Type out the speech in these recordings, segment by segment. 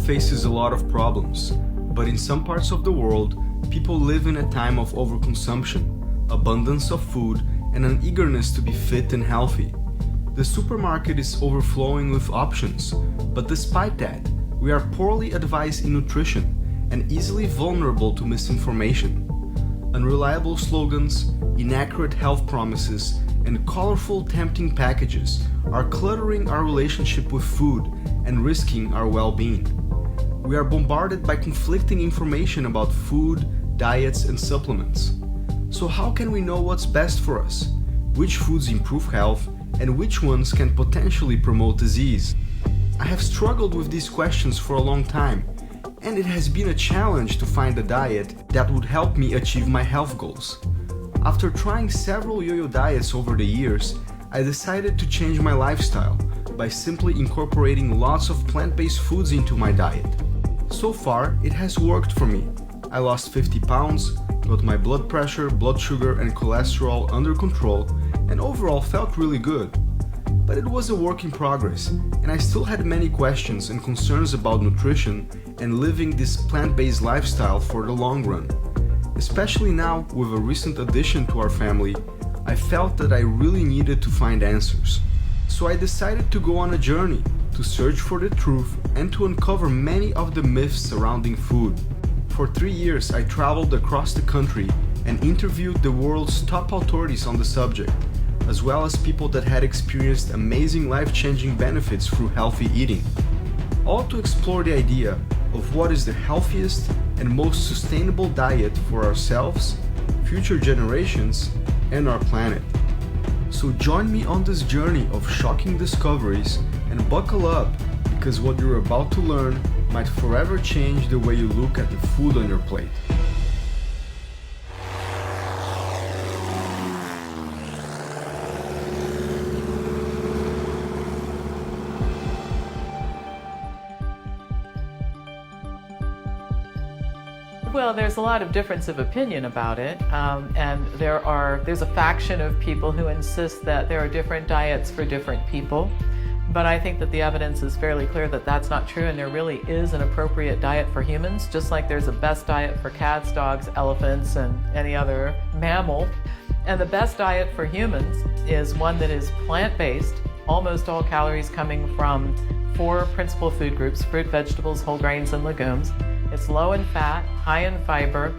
faces a lot of problems, but in some parts of the world, people live in a time of overconsumption, abundance of food, and an eagerness to be fit and healthy. The supermarket is overflowing with options, but despite that, we are poorly advised in nutrition and easily vulnerable to misinformation. Unreliable slogans, inaccurate health promises, and colorful, tempting packages are cluttering our relationship with food and risking our well-being. We are bombarded by conflicting information about food, diets, and supplements. So how can we know what's best for us? Which foods improve health, and which ones can potentially promote disease? I have struggled with these questions for a long time, and it has been a challenge to find a diet that would help me achieve my health goals. After trying several yo-yo diets over the years, I decided to change my lifestyle by simply incorporating lots of plant-based foods into my diet. So far, it has worked for me. I lost 50 pounds, got my blood pressure, blood sugar, and cholesterol under control, and overall felt really good. But it was a work in progress, and I still had many questions and concerns about nutrition and living this plant-based lifestyle for the long run. Especially now, with a recent addition to our family, I felt that I really needed to find answers. So I decided to go on a journey to search for the truth and to uncover many of the myths surrounding food. For 3 years, I traveled across the country and interviewed the world's top authorities on the subject, as well as people that had experienced amazing life-changing benefits through healthy eating, all to explore the idea of what is the healthiest and most sustainable diet for ourselves, future generations, and our planet. So join me on this journey of shocking discoveries and buckle up, because what you're about to learn might forever change the way you look at the food on your plate. Well, there's a lot of difference of opinion about it, and there's a faction of people who insist that there are different diets for different people. But I think that the evidence is fairly clear that that's not true, and there really is an appropriate diet for humans, just like there's a best diet for cats, dogs, elephants, and any other mammal. And the best diet for humans is one that is plant-based, almost all calories coming from 4 principal food groups: fruit, vegetables, whole grains, and legumes. It's low in fat, high in fiber,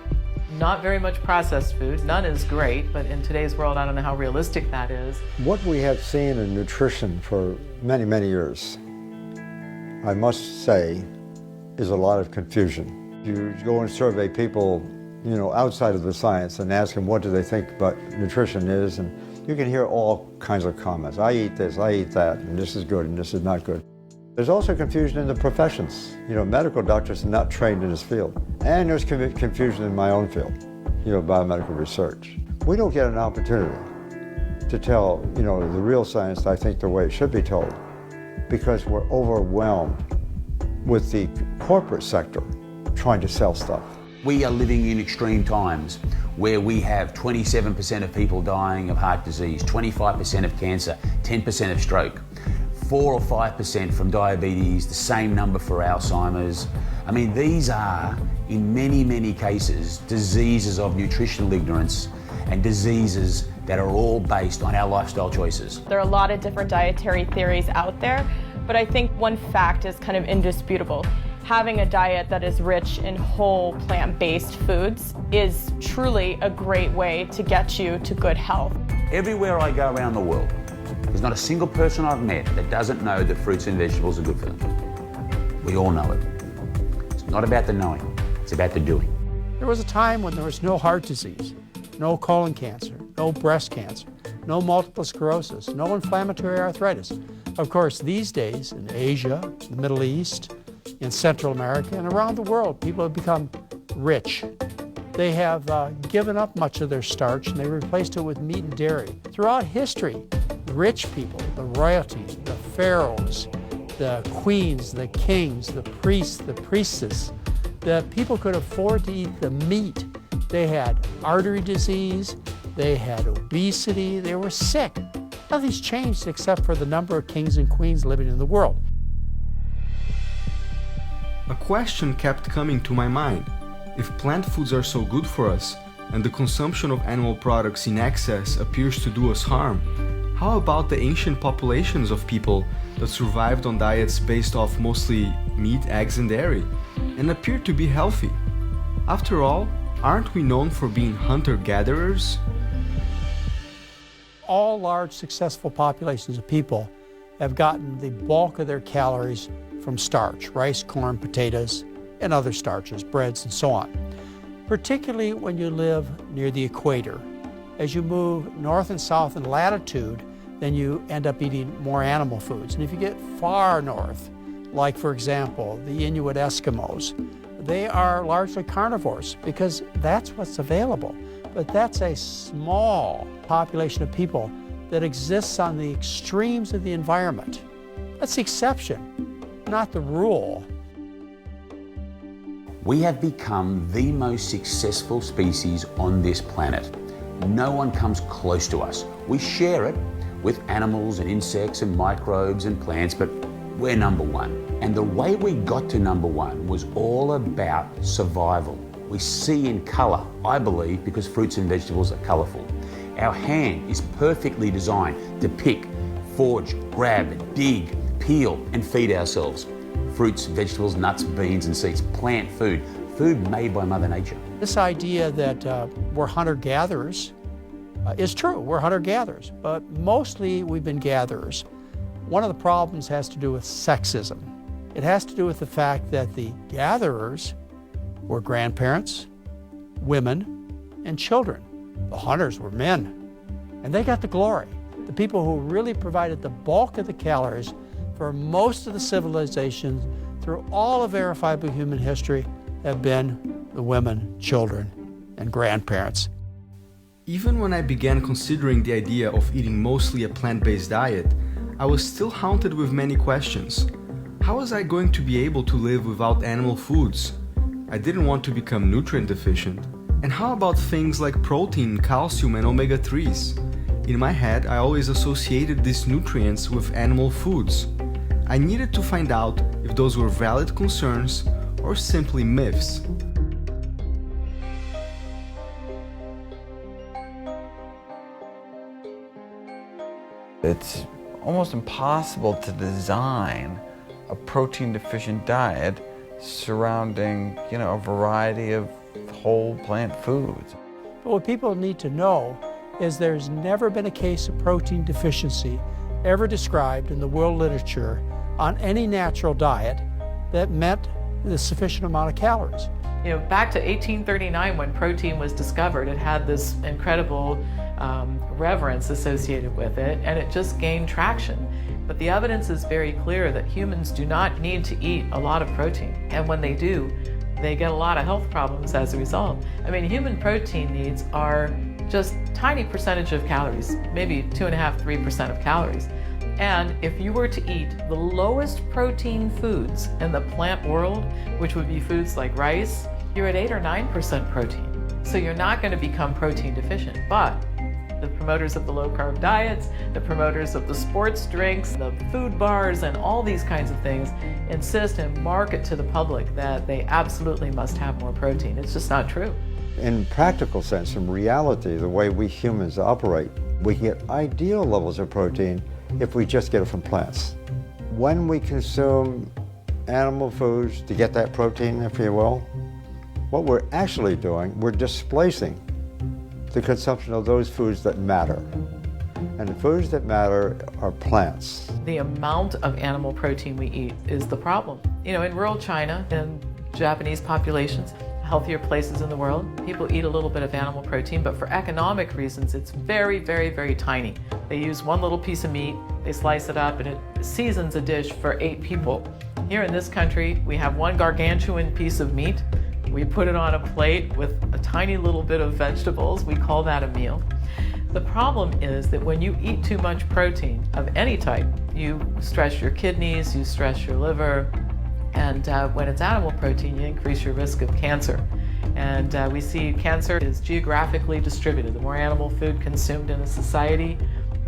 not very much processed food. None is great, but in today's world, I don't know how realistic that is. What we have seen in nutrition for many, many years, I must say, is a lot of confusion. You go and survey people, outside of the science and ask them what do they think about nutrition is, and you can hear all kinds of comments. I eat this, I eat that, and this is good and this is not good. There's also confusion in the professions. Medical doctors are not trained in this field. And there's confusion in my own field, biomedical research. We don't get an opportunity to tell, the real science, I think, the way it should be told, because we're overwhelmed with the corporate sector trying to sell stuff. We are living in extreme times where we have 27% of people dying of heart disease, 25% of cancer, 10% of stroke, 4 or 5% from diabetes, the same number for Alzheimer's. I mean, these are, in many, many cases, diseases of nutritional ignorance and diseases that are all based on our lifestyle choices. There are a lot of different dietary theories out there, but I think one fact is kind of indisputable. Having a diet that is rich in whole plant-based foods is truly a great way to get you to good health. Everywhere I go around the world, there's not a single person I've met that doesn't know that fruits and vegetables are good for them. We all know it. It's not about the knowing, it's about the doing. There was a time when there was no heart disease, no colon cancer, no breast cancer, no multiple sclerosis, no inflammatory arthritis. Of course, these days in Asia, the Middle East, in Central America, and around the world, people have become rich. They have given up much of their starch and they replaced it with meat and dairy. Throughout history, rich people, the royalty, the pharaohs, the queens, the kings, the priests, the priestesses, the people could afford to eat the meat. They had artery disease, they had obesity, they were sick. Nothing's changed except for the number of kings and queens living in the world. A question kept coming to my mind. If plant foods are so good for us, and the consumption of animal products in excess appears to do us harm, how about the ancient populations of people that survived on diets based off mostly meat, eggs, and dairy, and appeared to be healthy? After all, aren't we known for being hunter-gatherers? All large successful populations of people have gotten the bulk of their calories from starch, rice, corn, potatoes, and other starches, breads, and so on. Particularly when you live near the equator. As you move north and south in latitude, then you end up eating more animal foods. And if you get far north, like for example, the Inuit Eskimos, they are largely carnivores because that's what's available. But that's a small population of people that exists on the extremes of the environment. That's the exception, not the rule. We have become the most successful species on this planet. No one comes close to us. We share it with animals and insects and microbes and plants, but we're number one. And the way we got to number one was all about survival. We see in colour, I believe, because fruits and vegetables are colourful. Our hand is perfectly designed to pick, forage, grab, dig, peel and feed ourselves. Fruits, vegetables, nuts, beans and seeds, plant food, food made by Mother Nature. This idea that we're hunter-gatherers is true. We're hunter-gatherers, but mostly we've been gatherers. One of the problems has to do with sexism. It has to do with the fact that the gatherers were grandparents, women, and children. The hunters were men, and they got the glory. The people who really provided the bulk of the calories for most of the civilizations through all of verifiable human history have been the women, children, and grandparents. Even when I began considering the idea of eating mostly a plant-based diet, I was still haunted with many questions. How was I going to be able to live without animal foods? I didn't want to become nutrient deficient. And how about things like protein, calcium, and omega-3s? In my head, I always associated these nutrients with animal foods. I needed to find out if those were valid concerns or simply myths. It's almost impossible to design a protein-deficient diet surrounding, a variety of whole plant foods. But what people need to know is there's never been a case of protein deficiency ever described in the world literature on any natural diet that met the sufficient amount of calories. Back to 1839 when protein was discovered, it had this incredible reverence associated with it, and it just gained traction. But the evidence is very clear that humans do not need to eat a lot of protein, and when they do, they get a lot of health problems as a result. Human protein needs are just a tiny percentage of calories, maybe 2.5–3% of calories. And if you were to eat the lowest protein foods in the plant world, which would be foods like rice, you're at 8 or 9% protein. So you're not going to become protein deficient. But the promoters of the low-carb diets, the promoters of the sports drinks, the food bars, and all these kinds of things insist and market to the public that they absolutely must have more protein. It's just not true. In practical sense, in reality, the way we humans operate, we can get ideal levels of protein if we just get it from plants. When we consume animal foods to get that protein, if you will, what we're actually doing, we're displacing the consumption of those foods that matter. And the foods that matter are plants. The amount of animal protein we eat is the problem. In rural China and Japanese populations, healthier places in the world, people eat a little bit of animal protein, but for economic reasons, it's very, very, very tiny. They use one little piece of meat, they slice it up, and it seasons a dish for 8 people. Here in this country, we have one gargantuan piece of meat. We put it on a plate with a tiny little bit of vegetables. We call that a meal. The problem is that when you eat too much protein of any type, you stress your kidneys, you stress your liver, and when it's animal protein, you increase your risk of cancer. And we see cancer is geographically distributed. The more animal food consumed in a society,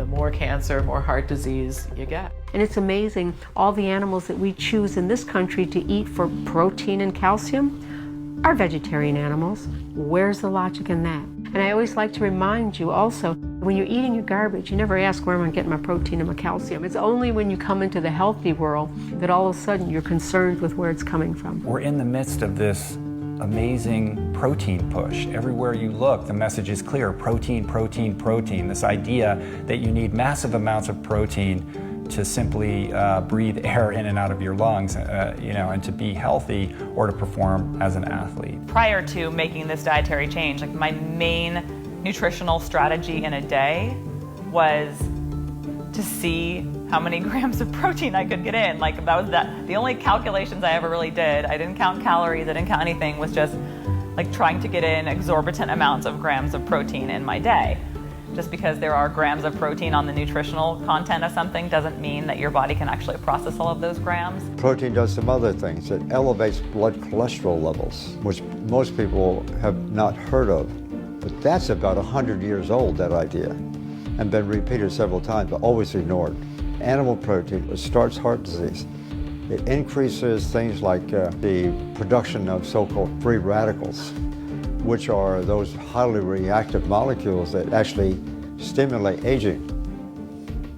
the more cancer, more heart disease you get. And it's amazing, all the animals that we choose in this country to eat for protein and calcium are vegetarian animals. Where's the logic in that? And I always like to remind you also, when you're eating your garbage, you never ask where am I getting my protein and my calcium. It's only when you come into the healthy world that all of a sudden you're concerned with where it's coming from. We're in the midst of this amazing protein push. Everywhere you look, the message is clear: protein, protein, protein. This idea that you need massive amounts of protein to simply breathe air in and out of your lungs, and to be healthy or to perform as an athlete. Prior to making this dietary change, like my main nutritional strategy in a day was to see how many grams of protein I could get in. Like that was the only calculations I ever really did. I didn't count calories, I didn't count anything, was just like trying to get in exorbitant amounts of grams of protein in my day. Just because there are grams of protein on the nutritional content of something doesn't mean that your body can actually process all of those grams. Protein does some other things. It elevates blood cholesterol levels, which most people have not heard of. But that's about 100 years old, that idea, and been repeated several times, but always ignored. Animal protein starts heart disease. It increases things like the production of so-called free radicals, which are those highly reactive molecules that actually stimulate aging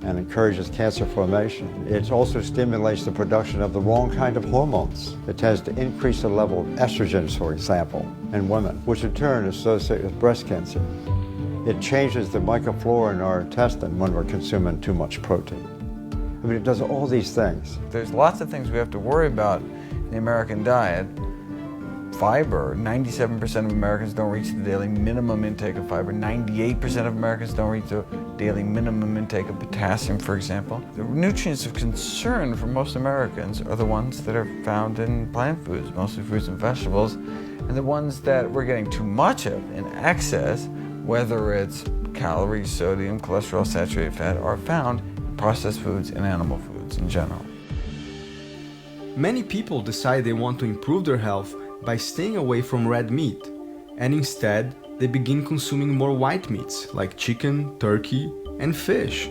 and encourages cancer formation. It also stimulates the production of the wrong kind of hormones. It tends to increase the level of estrogens, for example, in women, which in turn is associated with breast cancer. It changes the microflora in our intestine when we're consuming too much protein. I mean, it does all these things. There's lots of things we have to worry about in the American diet. Fiber, 97% of Americans don't reach the daily minimum intake of fiber. 98% of Americans don't reach the daily minimum intake of potassium, for example. The nutrients of concern for most Americans are the ones that are found in plant foods, mostly fruits and vegetables, and the ones that we're getting too much of in excess, whether it's calories, sodium, cholesterol, saturated fat, are found in processed foods and animal foods in general. Many people decide they want to improve their health by staying away from red meat, and instead they begin consuming more white meats like chicken, turkey, and fish.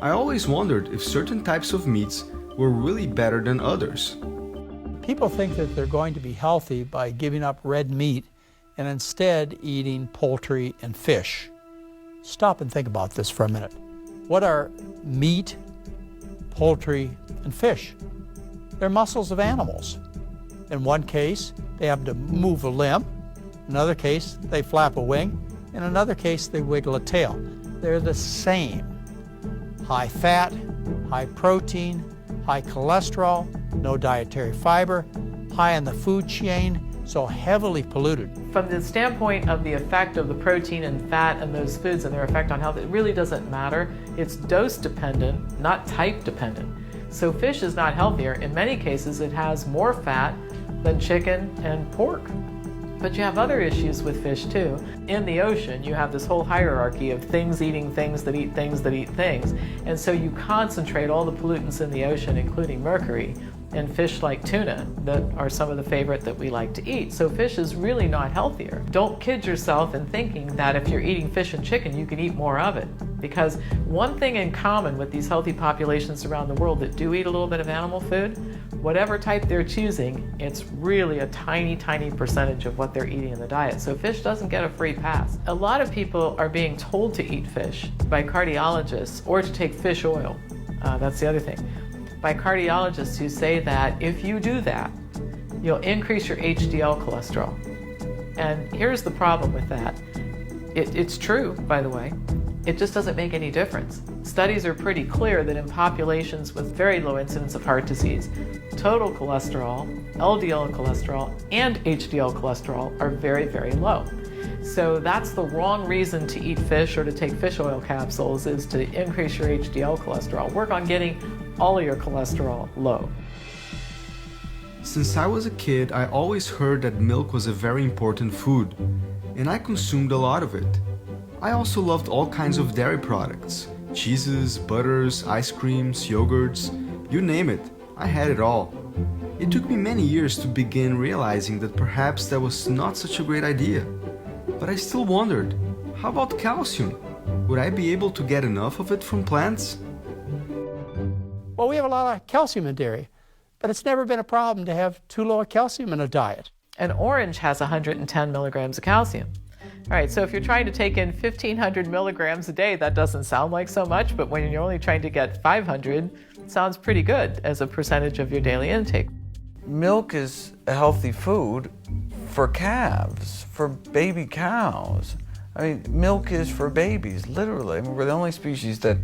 I always wondered if certain types of meats were really better than others. People think that they're going to be healthy by giving up red meat and instead eating poultry and fish. Stop and think about this for a minute. What are meat, poultry, and fish? They're muscles of animals. In one case, they happen to move a limb. In another case, they flap a wing. In another case, they wiggle a tail. They're the same. High fat, high protein, high cholesterol, no dietary fiber, high in the food chain, so heavily polluted. From the standpoint of the effect of the protein and fat and those foods and their effect on health, it really doesn't matter. It's dose dependent, not type dependent. So fish is not healthier. In many cases, it has more fat than chicken and pork. But you have other issues with fish too. In the ocean, you have this whole hierarchy of things eating things that eat things that eat things. And so you concentrate all the pollutants in the ocean, including mercury, in fish like tuna that are some of the favorite that we like to eat. So fish is really not healthier. Don't kid yourself in thinking that if you're eating fish and chicken, you can eat more of it. Because one thing in common with these healthy populations around the world that do eat a little bit of animal food, whatever type they're choosing, it's really a tiny, tiny percentage of what they're eating in the diet. So fish doesn't get a free pass. A lot of people are being told to eat fish by cardiologists or to take fish oil. That's the other thing. By cardiologists who say that if you do that, you'll increase your HDL cholesterol. And here's the problem with that. It's true, by the way. It just doesn't make any difference. Studies are pretty clear that in populations with very low incidence of heart disease, total cholesterol, LDL cholesterol, and HDL cholesterol are very, very low. So that's the wrong reason to eat fish or to take fish oil capsules, is to increase your HDL cholesterol. Work on getting all of your cholesterol low. Since I was a kid, I always heard that milk was a very important food, and I consumed a lot of it. I also loved all kinds of dairy products, cheeses, butters, ice creams, yogurts, you name it, I had it all. It took me many years to begin realizing that perhaps that was not such a great idea. But I still wondered, how about calcium? would I be able to get enough of it from plants? Well, we have a lot of calcium in dairy, but it's never been a problem to have too low a calcium in a diet. An orange has 110 milligrams of calcium. All right, so if you're trying to take in 1,500 milligrams a day, that doesn't sound like so much, but when you're only trying to get 500, it sounds pretty good as a percentage of your daily intake. Milk is a healthy food for calves, for baby cows. I mean, milk is for babies, literally. I mean, we're the only species that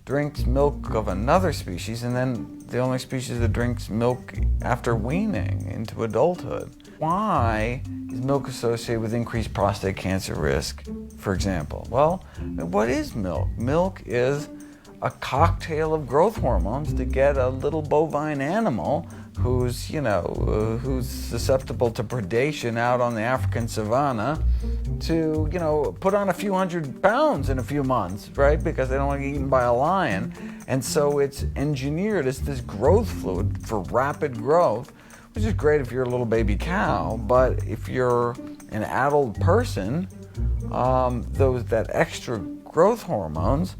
drinks milk of another species, and then the only species that drinks milk after weaning into adulthood. Why is milk associated with increased prostate cancer risk, for example? Well, what is milk? Milk is a cocktail of growth hormones to get a little bovine animal who's, who's susceptible to predation out on the African savanna to, put on a few hundred pounds in a few months, right? Because they don't want to get eaten by a lion. And so it's engineered as this growth fluid for rapid growth, which is great if you're a little baby cow, but if you're an adult person, that extra growth hormones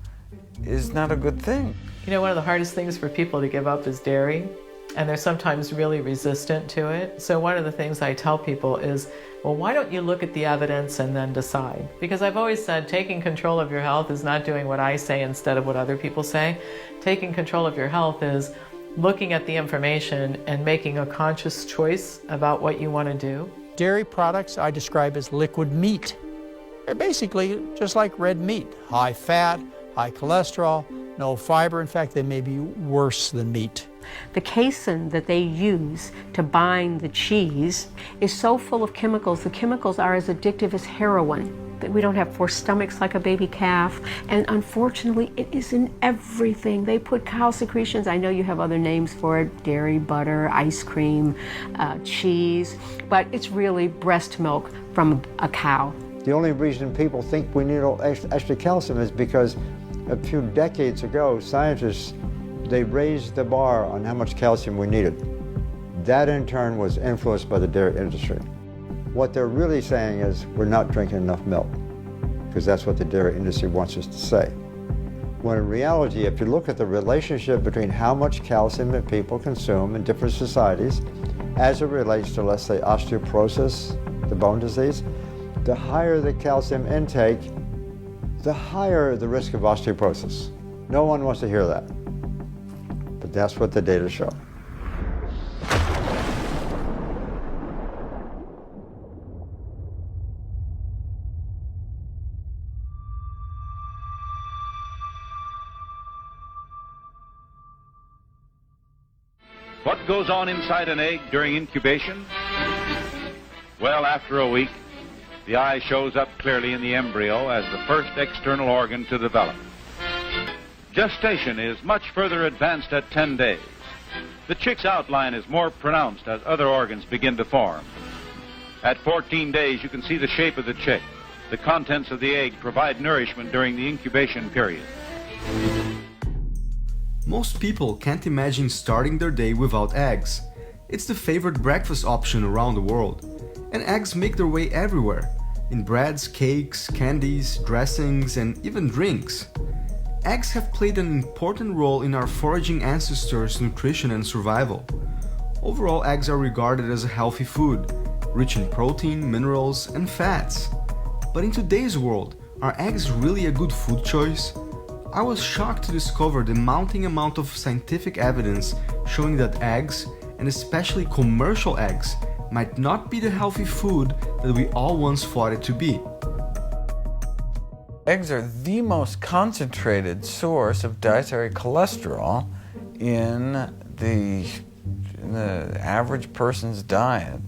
is not a good thing. One of the hardest things for people to give up is dairy, and they're sometimes really resistant to it. So one of the things I tell people is, well, why don't you look at the evidence and then decide? Because I've always said taking control of your health is not doing what I say instead of what other people say. Taking control of your health is looking at the information and making a conscious choice about what you want to do. Dairy products I describe as liquid meat. They're basically just like red meat, high fat, high cholesterol, no fiber. In fact, they may be worse than meat. The casein that they use to bind the cheese is so full of chemicals. The chemicals are as addictive as heroin. We don't have four stomachs like a baby calf, and unfortunately it is in everything. They put cow secretions, I know you have other names for it, dairy, butter, ice cream, cheese, but it's really breast milk from a cow. The only reason people think we need extra calcium is because a few decades ago, scientists, they raised the bar on how much calcium we needed. That in turn was influenced by the dairy industry. What they're really saying is we're not drinking enough milk, because that's what the dairy industry wants us to say. When in reality, if you look at the relationship between how much calcium that people consume in different societies, as it relates to, let's say, osteoporosis, the bone disease, the higher the calcium intake, the higher the risk of osteoporosis. No one wants to hear that, but that's what the data show. What goes on inside an egg during incubation? Well, after a week, the eye shows up clearly in the embryo as the first external organ to develop. Gestation is much further advanced at 10 days. The chick's outline is more pronounced as other organs begin to form. At 14 days, you can see the shape of the chick. The contents of the egg provide nourishment during the incubation period. Most people can't imagine starting their day without eggs. It's the favorite breakfast option around the world. And eggs make their way everywhere, in breads, cakes, candies, dressings, and even drinks. Eggs have played an important role in our foraging ancestors' nutrition and survival. Overall, eggs are regarded as a healthy food, rich in protein, minerals, and fats. But in today's world, are eggs really a good food choice? I was shocked to discover the mounting amount of scientific evidence showing that eggs, and especially commercial eggs, might not be the healthy food that we all once thought it to be. Eggs are the most concentrated source of dietary cholesterol in the average person's diet.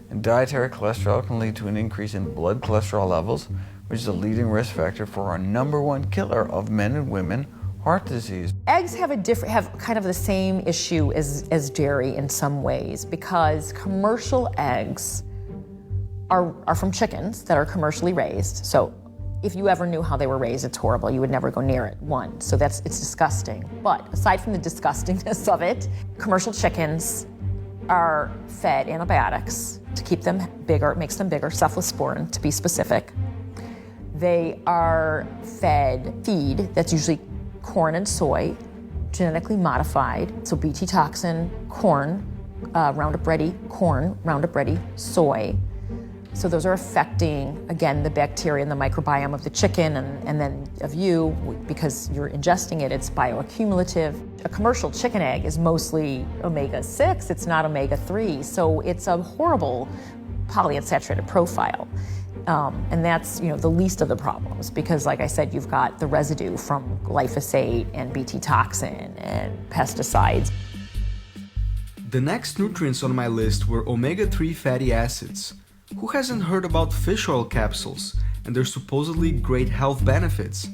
And dietary cholesterol can lead to an increase in blood cholesterol levels, which is a leading risk factor for our #1 killer of men and women, heart disease. Eggs have kind of the same issue as dairy in some ways, because commercial eggs are from chickens that are commercially raised. So if you ever knew how they were raised, it's horrible. You would never go near it, one. So it's disgusting. But aside from the disgustingness of it, commercial chickens are fed antibiotics to keep them bigger. It makes them bigger, cephalosporin to be specific. They are fed feed that's usually corn and soy, genetically modified, so Bt toxin, corn, Roundup Ready corn, Roundup Ready soy. So those are affecting, again, the bacteria and the microbiome of the chicken and then of you, because you're ingesting it, it's bioaccumulative. A commercial chicken egg is mostly omega-6, it's not omega-3, so it's a horrible polyunsaturated profile. And that's, the least of the problems, because like I said, you've got the residue from glyphosate and Bt toxin and pesticides. The next nutrients on my list were omega-3 fatty acids. Who hasn't heard about fish oil capsules and their supposedly great health benefits?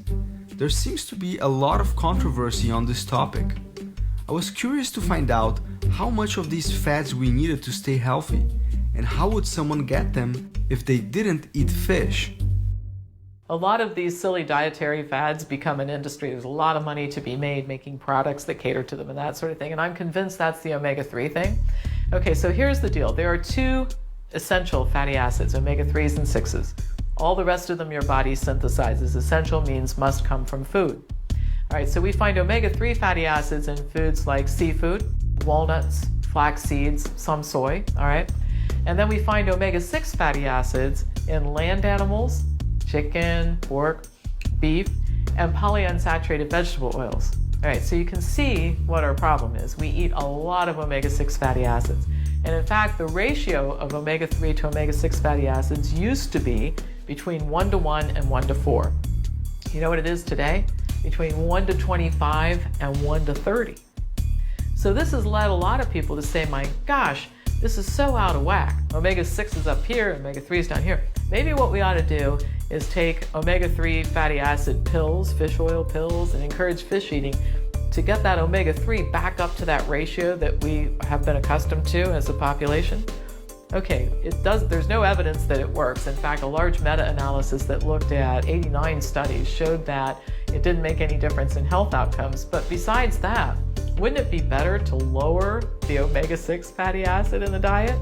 There seems to be a lot of controversy on this topic. I was curious to find out how much of these fats we needed to stay healthy, and how would someone get them if they didn't eat fish? A lot of these silly dietary fads become an industry. There's a lot of money to be made making products that cater to them and that sort of thing, and I'm convinced that's the omega-3 thing. Okay, so here's the deal. There are two essential fatty acids, omega-3s and 6s. All the rest of them your body synthesizes. Essential means must come from food. All right, so we find omega-3 fatty acids in foods like seafood, walnuts, flax seeds, some soy, all right? And then we find omega-6 fatty acids in land animals, chicken, pork, beef, and polyunsaturated vegetable oils. All right, so you can see what our problem is. We eat a lot of omega-6 fatty acids. And in fact, the ratio of omega-3 to omega-6 fatty acids used to be between 1:1 and 1:4. You know what it is today? Between 1:25 and 1:30. So this has led a lot of people to say, my gosh, this is so out of whack. Omega-6 is up here, omega-3 is down here. Maybe what we ought to do is take omega-3 fatty acid pills, fish oil pills, and encourage fish eating to get that omega-3 back up to that ratio that we have been accustomed to as a population. Okay, there's no evidence that it works. In fact, a large meta-analysis that looked at 89 studies showed that it didn't make any difference in health outcomes. But besides that, wouldn't it be better to lower the omega-6 fatty acid in the diet?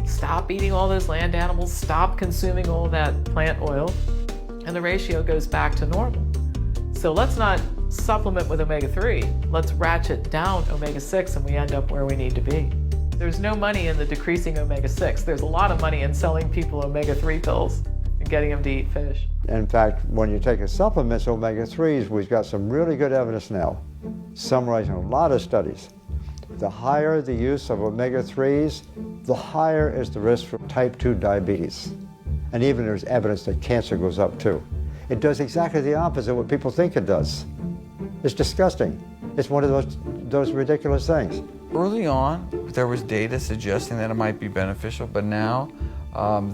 Stop eating all those land animals, stop consuming all that plant oil, and the ratio goes back to normal. So let's not supplement with omega-3, let's ratchet down omega-6 and we end up where we need to be. There's no money in the decreasing omega-6. There's a lot of money in selling people omega-3 pills and getting them to eat fish. In fact, when you take a supplement, omega-3s, we've got some really good evidence now, summarizing a lot of studies. The higher the use of omega-3s, the higher is the risk for type 2 diabetes. And even there's evidence that cancer goes up too. It does exactly the opposite of what people think it does. It's disgusting. It's one of those ridiculous things. Early on, there was data suggesting that it might be beneficial, but now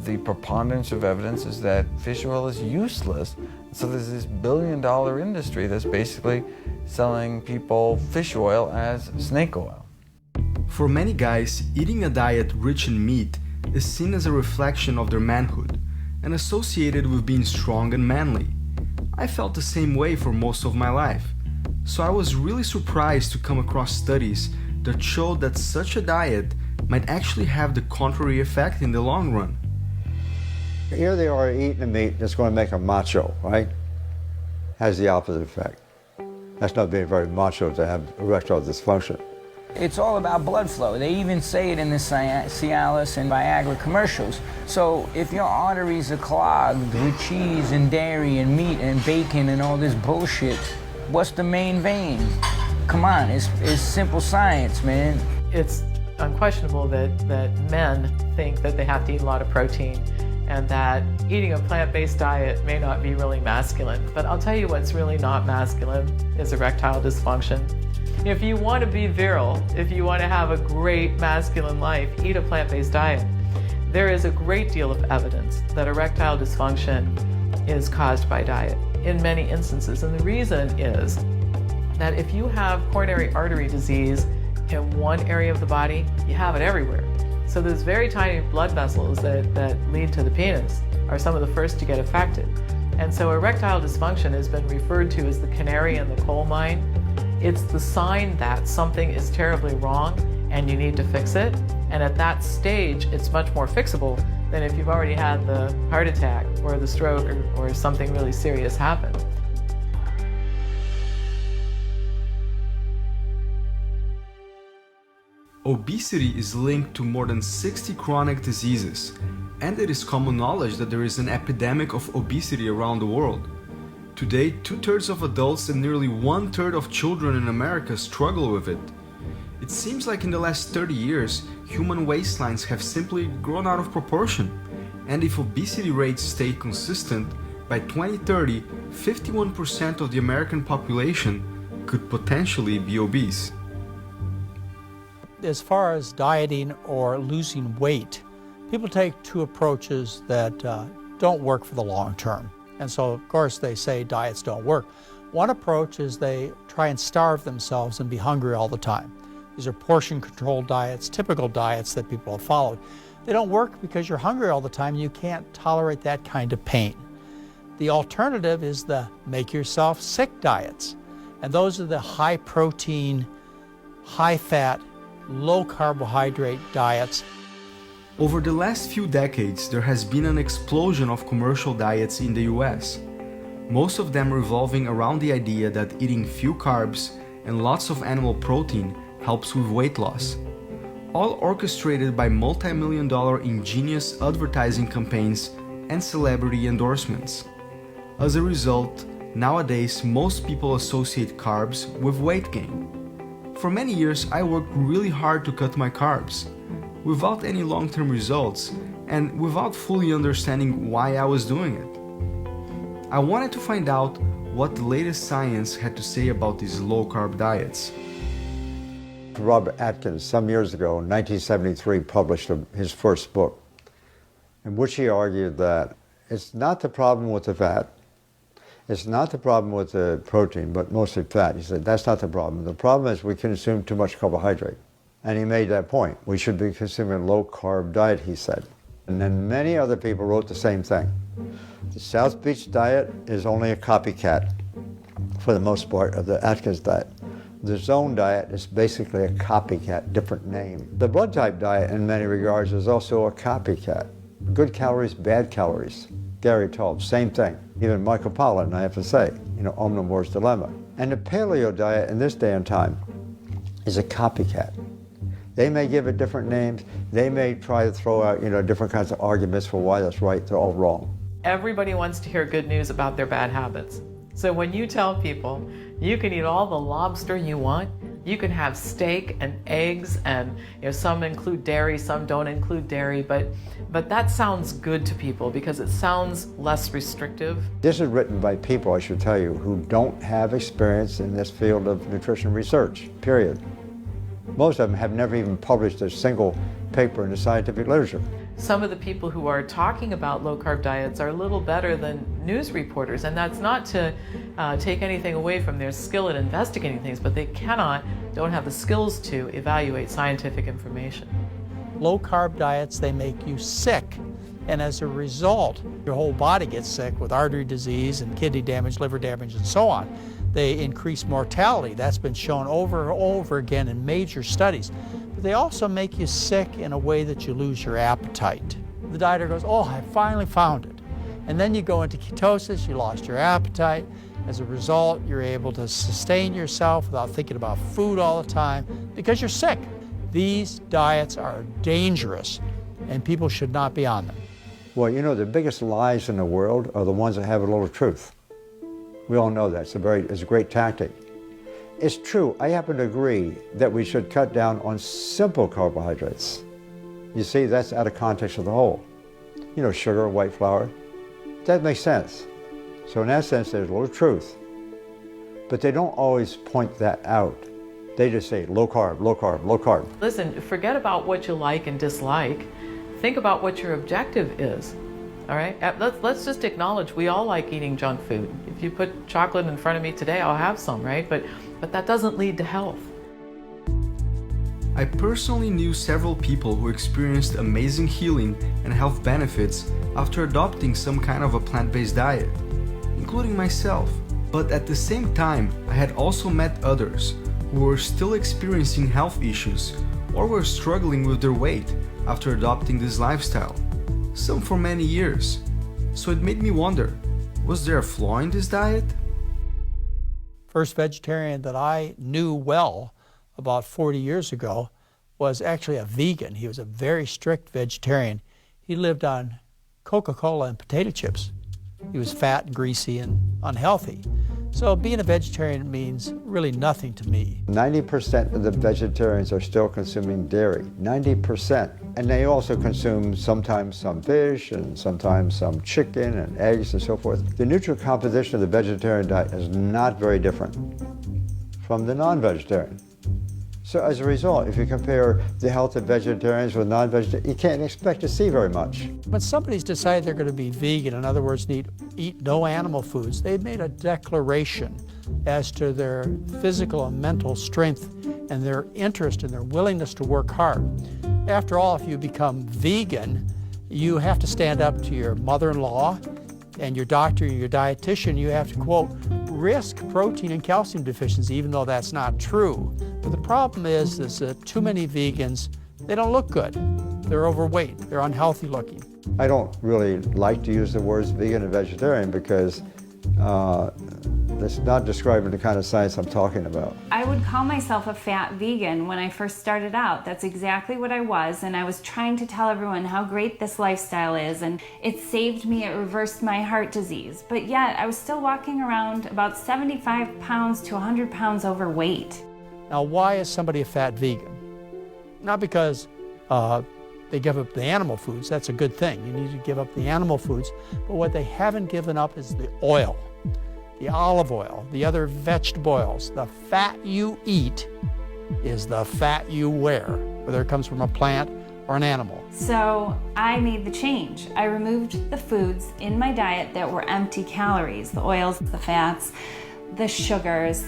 the preponderance of evidence is that fish oil is useless. So there's this billion-dollar industry that's basically selling people fish oil as snake oil. For many guys, eating a diet rich in meat is seen as a reflection of their manhood and associated with being strong and manly. I felt the same way for most of my life. So I was really surprised to come across studies that showed that such a diet might actually have the contrary effect in the long run. Here they are eating a meat that's going to make them macho, right? Has the opposite effect. That's not being very macho to have erectile dysfunction. It's all about blood flow. They even say it in the Cialis and Viagra commercials. So if your arteries are clogged with cheese and dairy and meat and bacon and all this bullshit, what's the main vein? Come on, it's simple science, man. It's unquestionable that men think that they have to eat a lot of protein and that eating a plant-based diet may not be really masculine. But I'll tell you what's really not masculine is erectile dysfunction. If you want to be virile, if you want to have a great masculine life, eat a plant-based diet. There is a great deal of evidence that erectile dysfunction is caused by diet in many instances. And the reason is that if you have coronary artery disease in one area of the body, you have it everywhere. So those very tiny blood vessels that lead to the penis are some of the first to get affected. And so erectile dysfunction has been referred to as the canary in the coal mine. It's the sign that something is terribly wrong and you need to fix it. And at that stage, it's much more fixable than if you've already had the heart attack or the stroke or something really serious happen. Obesity is linked to more than 60 chronic diseases, and it is common knowledge that there is an epidemic of obesity around the world. Today, 2/3 of adults and nearly 1/3 of children in America struggle with it. It seems like in the last 30 years, human waistlines have simply grown out of proportion, and if obesity rates stay consistent, by 2030, 51% of the American population could potentially be obese. As far as dieting or losing weight, people take two approaches that don't work for the long term. And so, of course, they say diets don't work. One approach is they try and starve themselves and be hungry all the time. These are portion-controlled diets, typical diets that people have followed. They don't work because you're hungry all the time. You can't tolerate that kind of pain. The alternative is the make yourself sick diets. And those are the high-protein, high-fat, low-carbohydrate diets. Over the last few decades, there has been an explosion of commercial diets in the US, most of them revolving around the idea that eating few carbs and lots of animal protein helps with weight loss, all orchestrated by multi-million-dollar ingenious advertising campaigns and celebrity endorsements. As a result, nowadays most people associate carbs with weight gain. For many years, I worked really hard to cut my carbs, without any long-term results and without fully understanding why I was doing it. I wanted to find out what the latest science had to say about these low-carb diets. Robert Atkins, some years ago, in 1973, published his first book, in which he argued that it's not the problem with the fat, it's not the problem with the protein, but mostly fat. He said, that's not the problem. The problem is we consume too much carbohydrate. And he made that point. We should be consuming a low-carb diet, he said. And then many other people wrote the same thing. The South Beach diet is only a copycat, for the most part, of the Atkins diet. The Zone diet is basically a copycat, different name. The blood type diet, in many regards, is also a copycat. Good calories, bad calories. Gary Taub, same thing. Even Michael Pollan, I have to say, omnivore's dilemma. And the paleo diet in this day and time is a copycat. They may give it different names. They may try to throw out, different kinds of arguments for why that's right. They're all wrong. Everybody wants to hear good news about their bad habits. So when you tell people you can eat all the lobster you want, you can have steak and eggs, and some include dairy, some don't include dairy, but that sounds good to people because it sounds less restrictive. This is written by people, I should tell you, who don't have experience in this field of nutrition research, period. Most of them have never even published a single paper in the scientific literature. Some of the people who are talking about low-carb diets are a little better than news reporters, and that's not to take anything away from their skill at investigating things, but they don't have the skills to evaluate scientific information. Low-carb diets, they make you sick, and as a result, your whole body gets sick with artery disease and kidney damage, liver damage, and so on. They increase mortality. That's been shown over and over again in major studies. But they also make you sick in a way that you lose your appetite. The dieter goes, oh, I finally found it. And then you go into ketosis, you lost your appetite. As a result, you're able to sustain yourself without thinking about food all the time because you're sick. These diets are dangerous, and people should not be on them. Well, the biggest lies in the world are the ones that have a little truth. We all know that. It's a great tactic. It's true, I happen to agree that we should cut down on simple carbohydrates. You see, that's out of context of the whole. Sugar, white flour, that makes sense. So in that sense, there's a little truth. But they don't always point that out. They just say low carb, low carb, low carb. Listen, forget about what you like and dislike. Think about what your objective is. All right, let's just acknowledge we all like eating junk food. If you put chocolate in front of me today, I'll have some, right? But that doesn't lead to health. I personally knew several people who experienced amazing healing and health benefits after adopting some kind of a plant-based diet, including myself. But at the same time, I had also met others who were still experiencing health issues or were struggling with their weight after adopting this lifestyle. some for many years. So it made me wonder, was there a flaw in this diet? First vegetarian that I knew well about 40 years ago was actually a vegan. He was a very strict vegetarian. He lived on Coca-Cola and potato chips. He was fat and greasy and unhealthy. So being a vegetarian means really nothing to me. 90% of the vegetarians are still consuming dairy, 90%. And they also consume sometimes some fish and sometimes some chicken and eggs and so forth. The nutrient composition of the vegetarian diet is not very different from the non-vegetarian. So as a result, if you compare the health of vegetarians with non-vegetarians, you can't expect to see very much. When somebody's decided they're going to be vegan, in other words, eat no animal foods, they've made a declaration as to their physical and mental strength and their interest and their willingness to work hard. After all, if you become vegan, you have to stand up to your mother-in-law and your doctor and your dietitian. You have to, quote, risk protein and calcium deficiency, even though that's not true. But the problem is that too many vegans, they don't look good. They're overweight, they're unhealthy looking. I don't really like to use the words vegan and vegetarian because it's not describing the kind of science I'm talking about. I would call myself a fat vegan when I first started out. That's exactly what I was, and I was trying to tell everyone how great this lifestyle is, and it saved me, it reversed my heart disease. But yet, I was still walking around about 75 pounds to 100 pounds overweight. Now, why is somebody a fat vegan? Not because they give up the animal foods. That's a good thing. You need to give up the animal foods. But what they haven't given up is the oil, the olive oil, the other vegetable oils. The fat you eat is the fat you wear, whether it comes from a plant or an animal. So I made the change. I removed the foods in my diet that were empty calories, the oils, the fats, the sugars,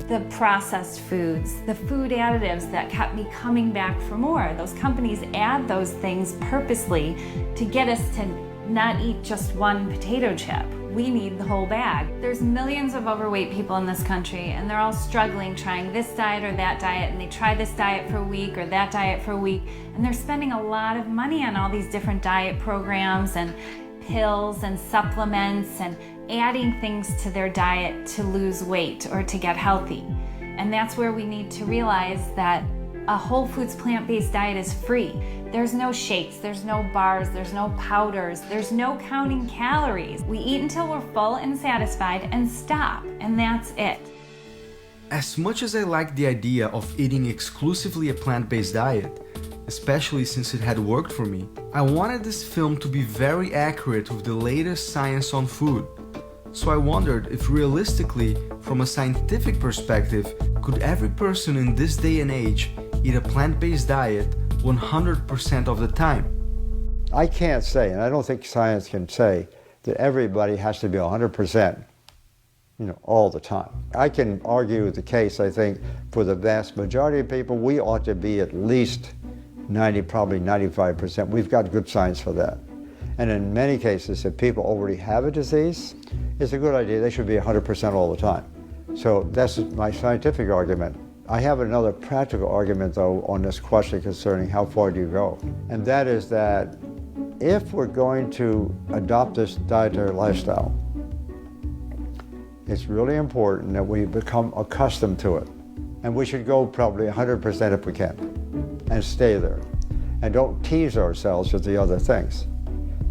the processed foods, the food additives that kept me coming back for more. Those companies add those things purposely to get us to not eat just one potato chip. We need the whole bag. There's millions of overweight people in this country, and they're all struggling trying this diet or that diet, and they try this diet for a week or that diet for a week, and they're spending a lot of money on all these different diet programs and pills and supplements and adding things to their diet to lose weight or to get healthy. And that's where we need to realize that a whole foods plant-based diet is free. There's no shakes, there's no bars, there's no powders, there's no counting calories. We eat until we're full and satisfied and stop, and that's it. As much as I like the idea of eating exclusively a plant-based diet, especially since it had worked for me, I wanted this film to be very accurate with the latest science on food. So I wondered if realistically, from a scientific perspective, could every person in this day and age eat a plant-based diet 100% of the time? I can't say, and I don't think science can say, that everybody has to be 100%, all the time. I can argue the case, I think, for the vast majority of people, we ought to be at least 90, probably 95%. We've got good science for that. And in many cases, if people already have a disease, it's a good idea. They should be 100% all the time. So that's my scientific argument. I have another practical argument, though, on this question concerning how far do you go. And that is that if we're going to adopt this dietary lifestyle, it's really important that we become accustomed to it. And we should go probably 100% if we can, and stay there. And don't tease ourselves with the other things.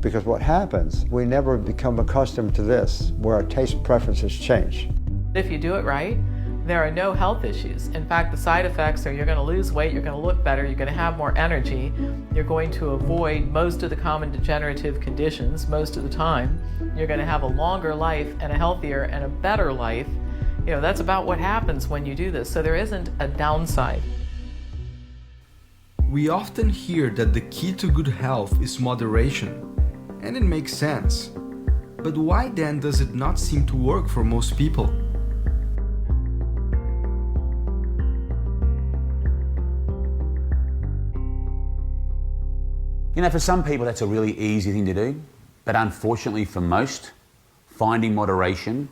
Because what happens, we never become accustomed to this, where our taste preferences change. If you do it right, there are no health issues. In fact, the side effects are you're going to lose weight, you're going to look better, you're going to have more energy, you're going to avoid most of the common degenerative conditions most of the time, you're going to have a longer life and a healthier and a better life. That's about what happens when you do this. So there isn't a downside. We often hear that the key to good health is moderation. And it makes sense. But why then does it not seem to work for most people? For some people that's a really easy thing to do, but unfortunately for most, finding moderation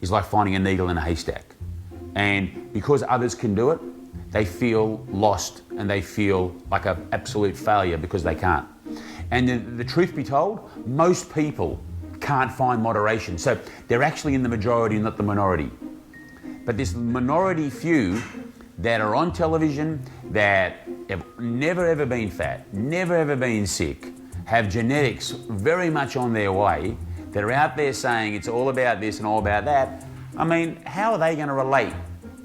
is like finding a needle in a haystack. And because others can do it, they feel lost and they feel like an absolute failure because they can't. And the truth be told, most people can't find moderation. So they're actually in the majority, not the minority. But this minority few that are on television, that have never ever been fat, never ever been sick, have genetics very much on their way, that are out there saying it's all about this and all about that, I mean, how are they going to relate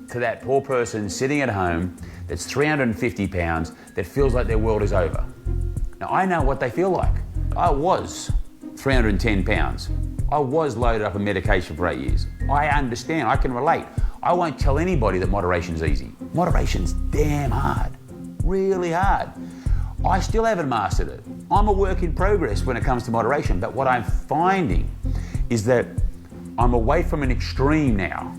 to that poor person sitting at home that's 350 pounds that feels like their world is over? Now, I know what they feel like. I was 310 pounds. I was loaded up on medication for 8 years. I understand, I can relate. I won't tell anybody that moderation's easy. Moderation's damn hard, really hard. I still haven't mastered it. I'm a work in progress when it comes to moderation, but what I'm finding is that I'm away from an extreme now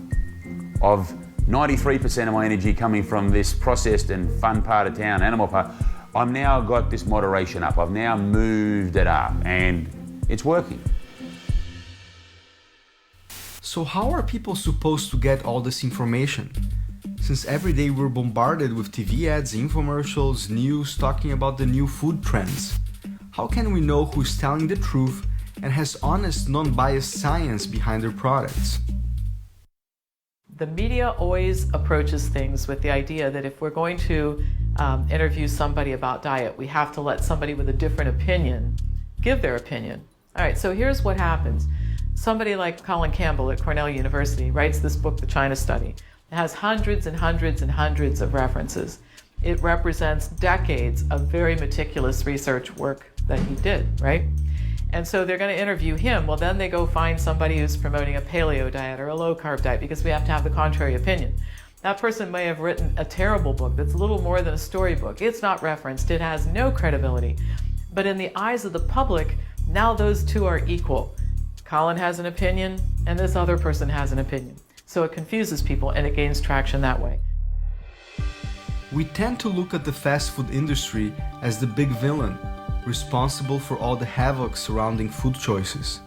of 93% of my energy coming from this processed and fun part of town, animal part. I've now got this moderation up. I've now moved it up and it's working. So how are people supposed to get all this information? Since every day we're bombarded with TV ads, infomercials, news talking about the new food trends. How can we know who's telling the truth and has honest, non-biased science behind their products? The media always approaches things with the idea that if we're going to interview somebody about diet, we have to let somebody with a different opinion give their opinion. All right, so here's what happens. Somebody like Colin Campbell at Cornell University writes this book, The China Study. It has hundreds and hundreds and hundreds of references. It represents decades of very meticulous research work that he did, right? And so they're going to interview him. Well, then they go find somebody who's promoting a paleo diet or a low-carb diet because we have to have the contrary opinion. That person may have written a terrible book that's a little more than a storybook. It's not referenced. It has no credibility. But in the eyes of the public, now those two are equal. Colin has an opinion, and this other person has an opinion. So it confuses people, and it gains traction that way. We tend to look at the fast food industry as the big villain, responsible for all the havoc surrounding food choices.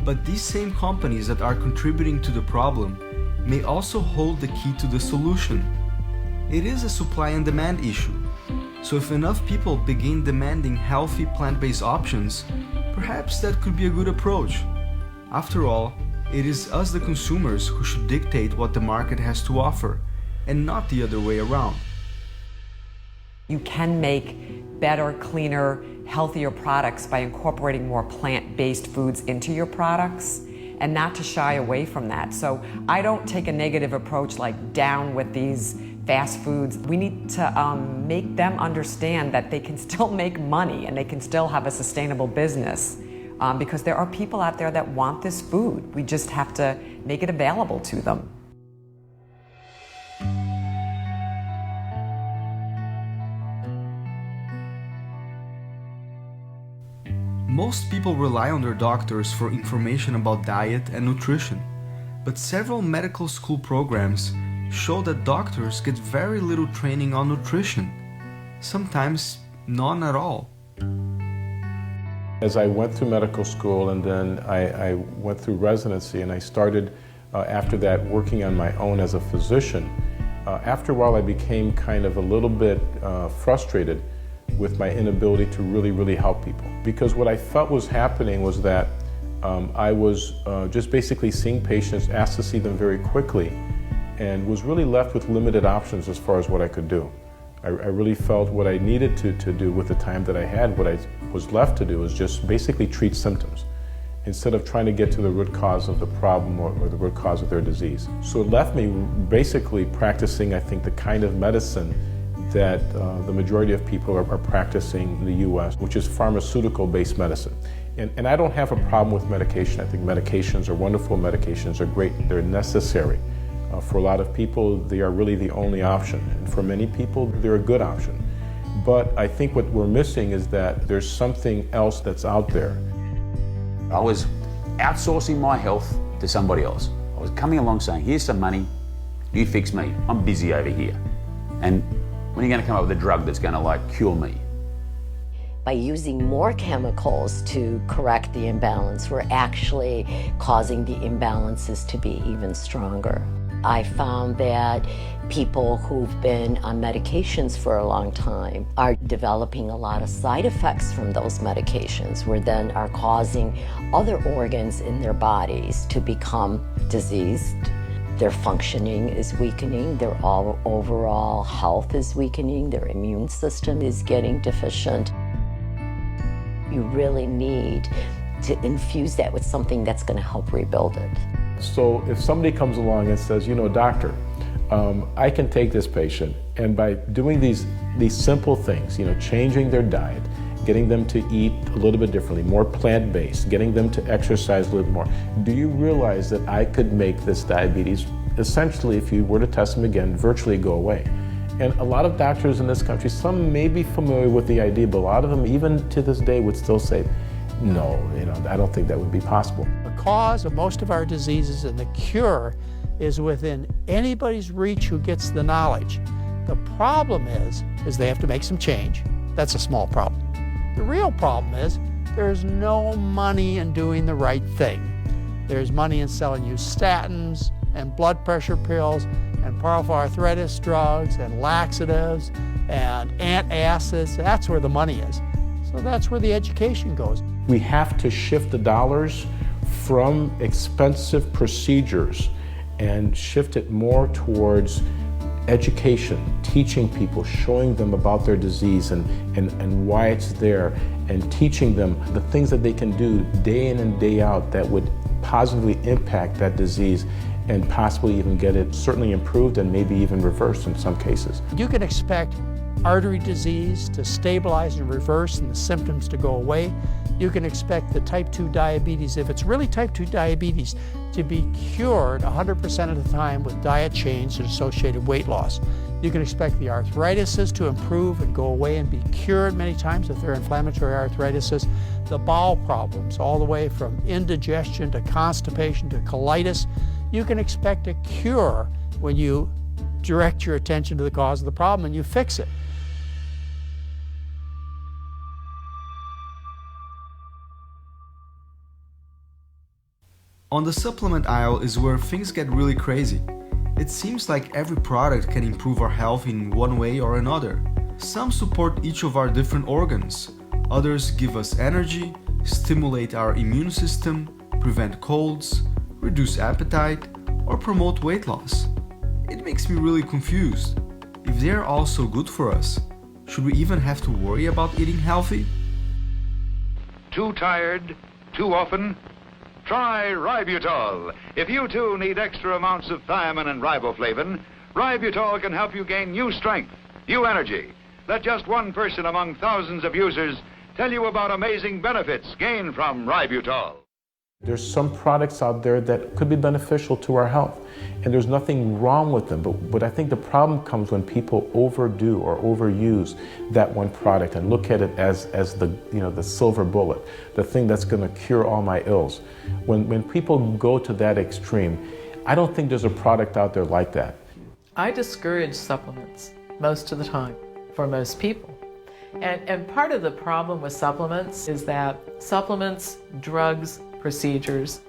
But these same companies that are contributing to the problem may also hold the key to the solution. It is a supply and demand issue. So if enough people begin demanding healthy plant-based options, perhaps that could be a good approach. After all, it is us, the consumers, who should dictate what the market has to offer, and not the other way around. You can make better, cleaner, healthier products by incorporating more plant-based foods into your products, and not to shy away from that. So I don't take a negative approach like down with these fast foods. We need to make them understand that they can still make money and they can still have a sustainable business. Because there are people out there that want this food. We just have to make it available to them. Most people rely on their doctors for information about diet and nutrition, but several medical school programs show that doctors get very little training on nutrition, sometimes none at all. As I went through medical school and then I went through residency and I started after that working on my own as a physician, after a while I became kind of a little bit frustrated with my inability to really help people. Because what I felt was happening was that I was just basically seeing patients, asked to see them very quickly, and was really left with limited options as far as what I could do. I really felt what I needed to do with the time that I had, what I was left to do was just basically treat symptoms instead of trying to get to the root cause of the problem or the root cause of their disease. So it left me basically practicing, I think, the kind of medicine that the majority of people are practicing in the U.S., which is pharmaceutical-based medicine. And I don't have a problem with medication. I think medications are wonderful, medications are great, they're necessary. For a lot of people, they are really the only option. And for many people, they're a good option. But I think what we're missing is that there's something else that's out there. I was outsourcing my health to somebody else. I was coming along saying, here's some money, you fix me, I'm busy over here. And when are you going to come up with a drug that's going to cure me? By using more chemicals to correct the imbalance, we're actually causing the imbalances to be even stronger. I found that people who've been on medications for a long time are developing a lot of side effects from those medications, where then are causing other organs in their bodies to become diseased. Their functioning is weakening, their overall health is weakening, their immune system is getting deficient. You really need to infuse that with something that's going to help rebuild it. So if somebody comes along and says, you know, doctor, I can take this patient, and by doing these simple things, you know, changing their diet, getting them to eat a little bit differently, more plant-based, getting them to exercise a little more, do you realize that I could make this diabetes, essentially, if you were to test them again, virtually go away? And a lot of doctors in this country, some may be familiar with the idea, but a lot of them, even to this day, would still say, no, you know, I don't think that would be possible. The cause of most of our diseases and the cure is within anybody's reach who gets the knowledge. The problem is they have to make some change. That's a small problem. The real problem is there's no money in doing the right thing. There's money in selling you statins and blood pressure pills and powerful arthritis drugs and laxatives and antacids. That's where the money is. So that's where the education goes. We have to shift the dollars from expensive procedures and shift it more towards education, teaching people, showing them about their disease and why it's there, and teaching them the things that they can do day in and day out that would positively impact that disease and possibly even get it certainly improved and maybe even reversed in some cases. You can expect artery disease to stabilize and reverse and the symptoms to go away. You can expect the type 2 diabetes, if it's really type 2 diabetes, to be cured 100% of the time with diet change and associated weight loss. You can expect the arthritises to improve and go away and be cured many times if they're inflammatory arthritises. The bowel problems, all the way from indigestion to constipation to colitis, you can expect a cure when you direct your attention to the cause of the problem and you fix it. On the supplement aisle is where things get really crazy. It seems like every product can improve our health in one way or another. Some support each of our different organs. Others give us energy, stimulate our immune system, prevent colds, reduce appetite, or promote weight loss. It makes me really confused. If they are all so good for us, should we even have to worry about eating healthy? Too tired? Too often? Try Ributol. If you too need extra amounts of thiamine and riboflavin, Ributol can help you gain new strength, new energy. Let just one person among thousands of users tell you about amazing benefits gained from Ributol. There's some products out there that could be beneficial to our health, and there's nothing wrong with them, but I think the problem comes when people overdo or overuse that one product and look at it as the silver bullet, the thing that's going to cure all my ills. When people go to that extreme, I don't think there's a product out there like that. I discourage supplements most of the time for most people. And part of the problem with supplements is that supplements, drugs, procedures,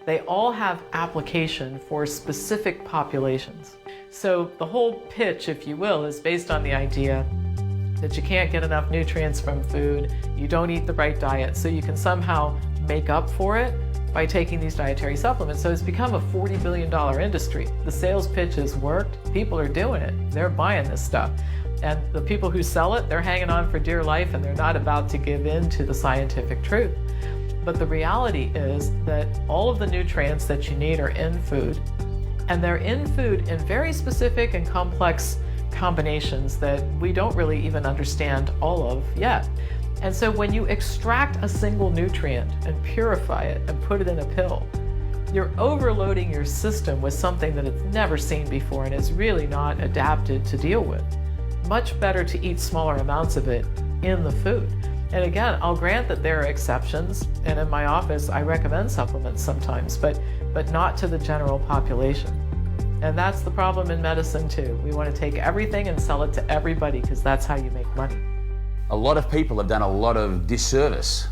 they all have application for specific populations. So the whole pitch, if you will, is based on the idea that you can't get enough nutrients from food, you don't eat the right diet, so you can somehow make up for it by taking these dietary supplements. So it's become a $40 billion industry. The sales pitch has worked, people are doing it, they're buying this stuff. And the people who sell it, they're hanging on for dear life and they're not about to give in to the scientific truth. But the reality is that all of the nutrients that you need are in food, and they're in food in very specific and complex combinations that we don't really even understand all of yet. And so when you extract a single nutrient and purify it and put it in a pill, you're overloading your system with something that it's never seen before and is really not adapted to deal with. Much better to eat smaller amounts of it in the food. And again, I'll grant that there are exceptions, and in my office I recommend supplements sometimes, but not to the general population. And that's the problem in medicine too. We want to take everything and sell it to everybody because that's how you make money. A lot of people have done a lot of disservice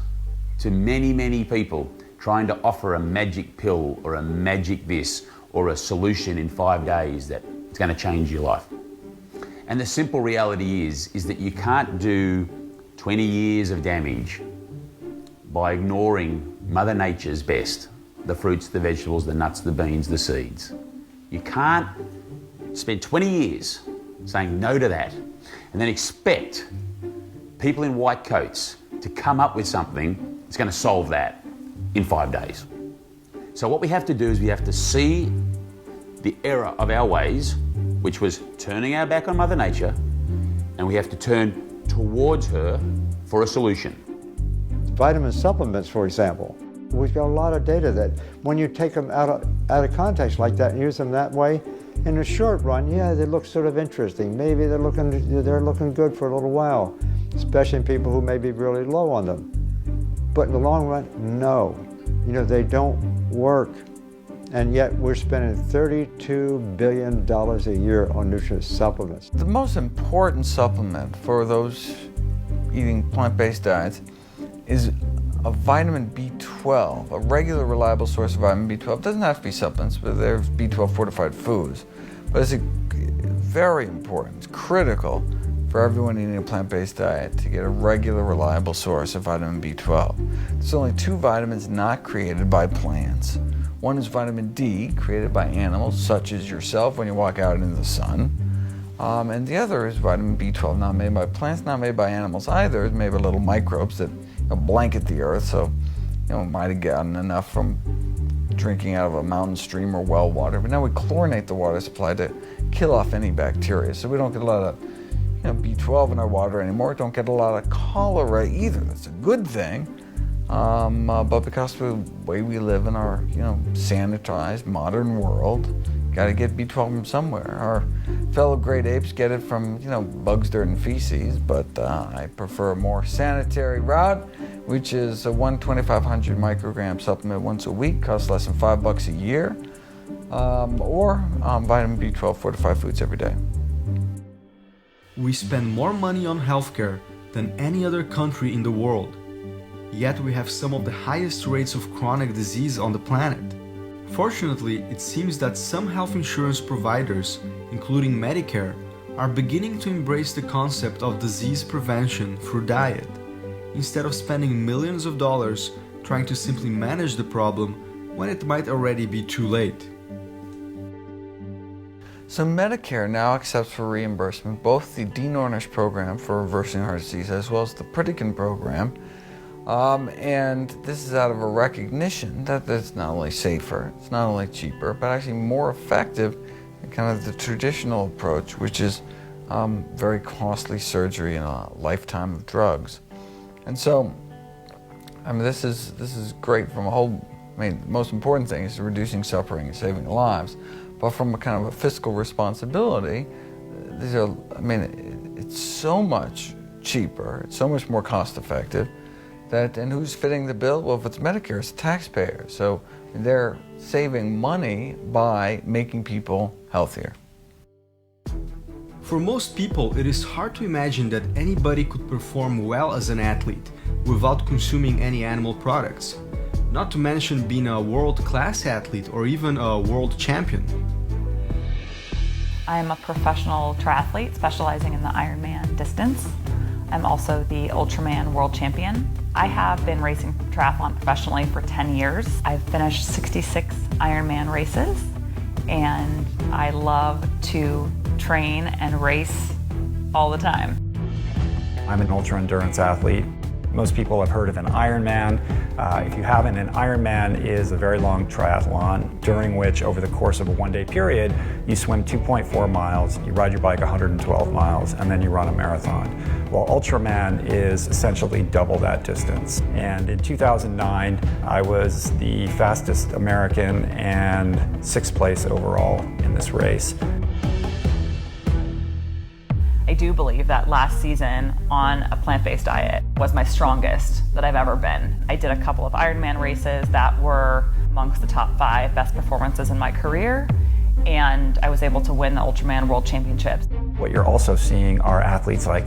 to many, many people trying to offer a magic pill or a magic this or a solution in 5 days that it's going to change your life. And the simple reality is that you can't do 20 years of damage by ignoring Mother Nature's best, the fruits, the vegetables, the nuts, the beans, the seeds. You can't spend 20 years saying no to that and then expect people in white coats to come up with something that's going to solve that in 5 days. So what we have to do is we have to see the error of our ways, which was turning our back on Mother Nature, and we have to turn towards her for a solution. Vitamin supplements, for example. We've got a lot of data that when you take them out of context like that and use them that way, in the short run, yeah, they look sort of interesting. Maybe they're looking good for a little while, especially people who may be really low on them. But in the long run, no. You know, they don't work. And yet we're spending $32 billion a year on nutrient supplements. The most important supplement for those eating plant-based diets is a vitamin B12, a regular reliable source of vitamin B12. It doesn't have to be supplements, but there's B12 fortified foods. But it's very important, it's critical for everyone eating a plant-based diet to get a regular reliable source of vitamin B12. There's only 2 vitamins not created by plants. One is vitamin D, created by animals, such as yourself when you walk out into the sun. And the other is vitamin B12, not made by plants, not made by animals either. It's made by little microbes that blanket the earth, so might have gotten enough from drinking out of a mountain stream or well water. But now we chlorinate the water supply to kill off any bacteria, so we don't get a lot of B12 in our water anymore. Don't get a lot of cholera either. That's a good thing. But because of the way we live in our, sanitized modern world, got to get B12 from somewhere. Our fellow great apes get it from, bugs, dirt, and feces, but I prefer a more sanitary route, which is a 2,500 microgram supplement once a week, costs less than $5 a year, or vitamin B12 fortified foods every day. We spend more money on healthcare than any other country in the world. Yet we have some of the highest rates of chronic disease on the planet. Fortunately, it seems that some health insurance providers, including Medicare, are beginning to embrace the concept of disease prevention through diet, instead of spending millions of dollars trying to simply manage the problem when it might already be too late. So Medicare now accepts for reimbursement both the DNORNISH program for reversing heart disease as well as the Pritikin program. And this is out of a recognition that it's not only safer, it's not only cheaper, but actually more effective than kind of the traditional approach, which is very costly surgery and a lifetime of drugs. And so, this is great from a whole. The most important thing is reducing suffering and saving lives. But from a kind of a fiscal responsibility, these are. It's so much cheaper. It's so much more cost effective. And who's fitting the bill? Well, if it's Medicare, it's the taxpayer. So they're saving money by making people healthier. For most people, it is hard to imagine that anybody could perform well as an athlete without consuming any animal products, not to mention being a world-class athlete or even a world champion. I'm a professional triathlete specializing in the Ironman distance. I'm also the Ultraman world champion. I have been racing triathlon professionally for 10 years. I've finished 66 Ironman races, and I love to train and race all the time. I'm an ultra-endurance athlete. Most people have heard of an Ironman. If you haven't, an Ironman is a very long triathlon during which, over the course of a one-day period, you swim 2.4 miles, you ride your bike 112 miles, and then you run a marathon. Well, Ultraman is essentially double that distance. And in 2009, I was the fastest American and 6th place overall in this race. I do believe that last season on a plant-based diet was my strongest that I've ever been. I did a couple of Ironman races that were amongst the top 5 best performances in my career, and I was able to win the Ultraman World Championships. What you're also seeing are athletes like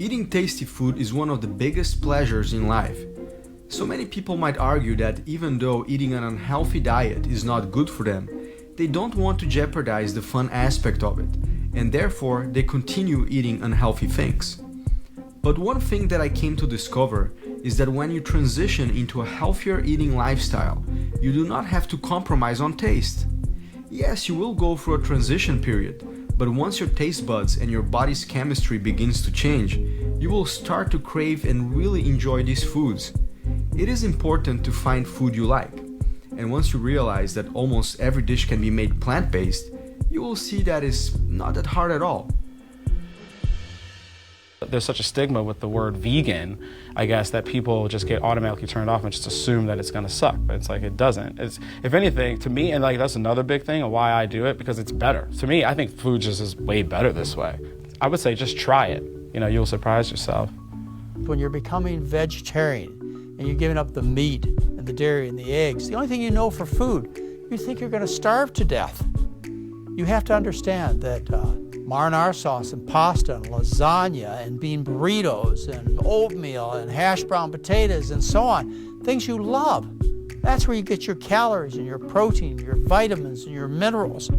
Eating tasty food is one of the biggest pleasures in life. So many people might argue that even though eating an unhealthy diet is not good for them, they don't want to jeopardize the fun aspect of it, and therefore they continue eating unhealthy things. But one thing that I came to discover is that when you transition into a healthier eating lifestyle, you do not have to compromise on taste. Yes, you will go through a transition period, but once your taste buds and your body's chemistry begins to change, you will start to crave and really enjoy these foods. It is important to find food you like, and once you realize that almost every dish can be made plant-based, you will see that it's not that hard at all. There's such a stigma with the word vegan, I guess, that people just get automatically turned off and just assume that it's gonna suck, but it's like it doesn't. It's, if anything, to me, and like that's another big thing of why I do it, because it's better. To me, I think food just is way better this way. I would say just try it. You know, you'll surprise yourself. When you're becoming vegetarian and you're giving up the meat and the dairy and the eggs, the only thing you know for food, you think you're gonna starve to death. You have to understand that marinara sauce and pasta and lasagna and bean burritos and oatmeal and hash brown potatoes and so on, things you love. That's where you get your calories and your protein, your vitamins and your minerals.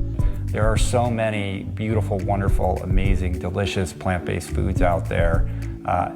There are so many beautiful, wonderful, amazing, delicious plant-based foods out there.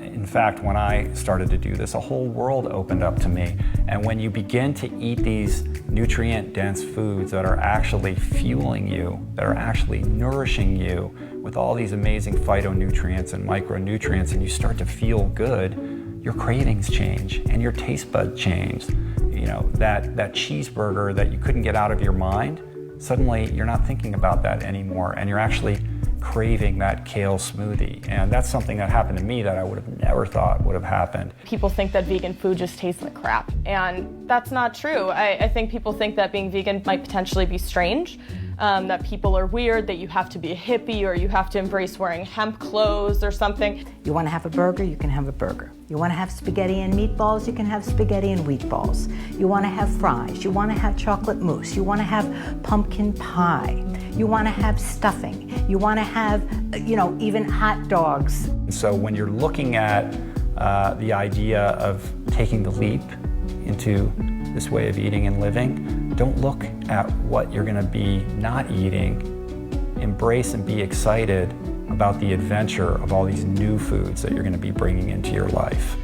In fact, when I started to do this, a whole world opened up to me. And when you begin to eat these nutrient-dense foods that are actually fueling you, that are actually nourishing you with all these amazing phytonutrients and micronutrients, and you start to feel good, your cravings change and your taste buds change. You know, that cheeseburger that you couldn't get out of your mind, suddenly you're not thinking about that anymore, and you're actually craving that kale smoothie. And that's something that happened to me that I would have never thought would have happened. People think that vegan food just tastes like crap, and that's not true. I think people think that being vegan might potentially be strange, that people are weird, that you have to be a hippie or you have to embrace wearing hemp clothes or something. You want to have a burger, you can have a burger. You want to have spaghetti and meatballs, you can have spaghetti and wheatballs. You want to have fries, you want to have chocolate mousse, you want to have pumpkin pie, you want to have stuffing, you want to have, you know, even hot dogs. So when you're looking at the idea of taking the leap into this way of eating and living, don't look at what you're going to be not eating. Embrace and be excited about the adventure of all these new foods that you're going to be bringing into your life.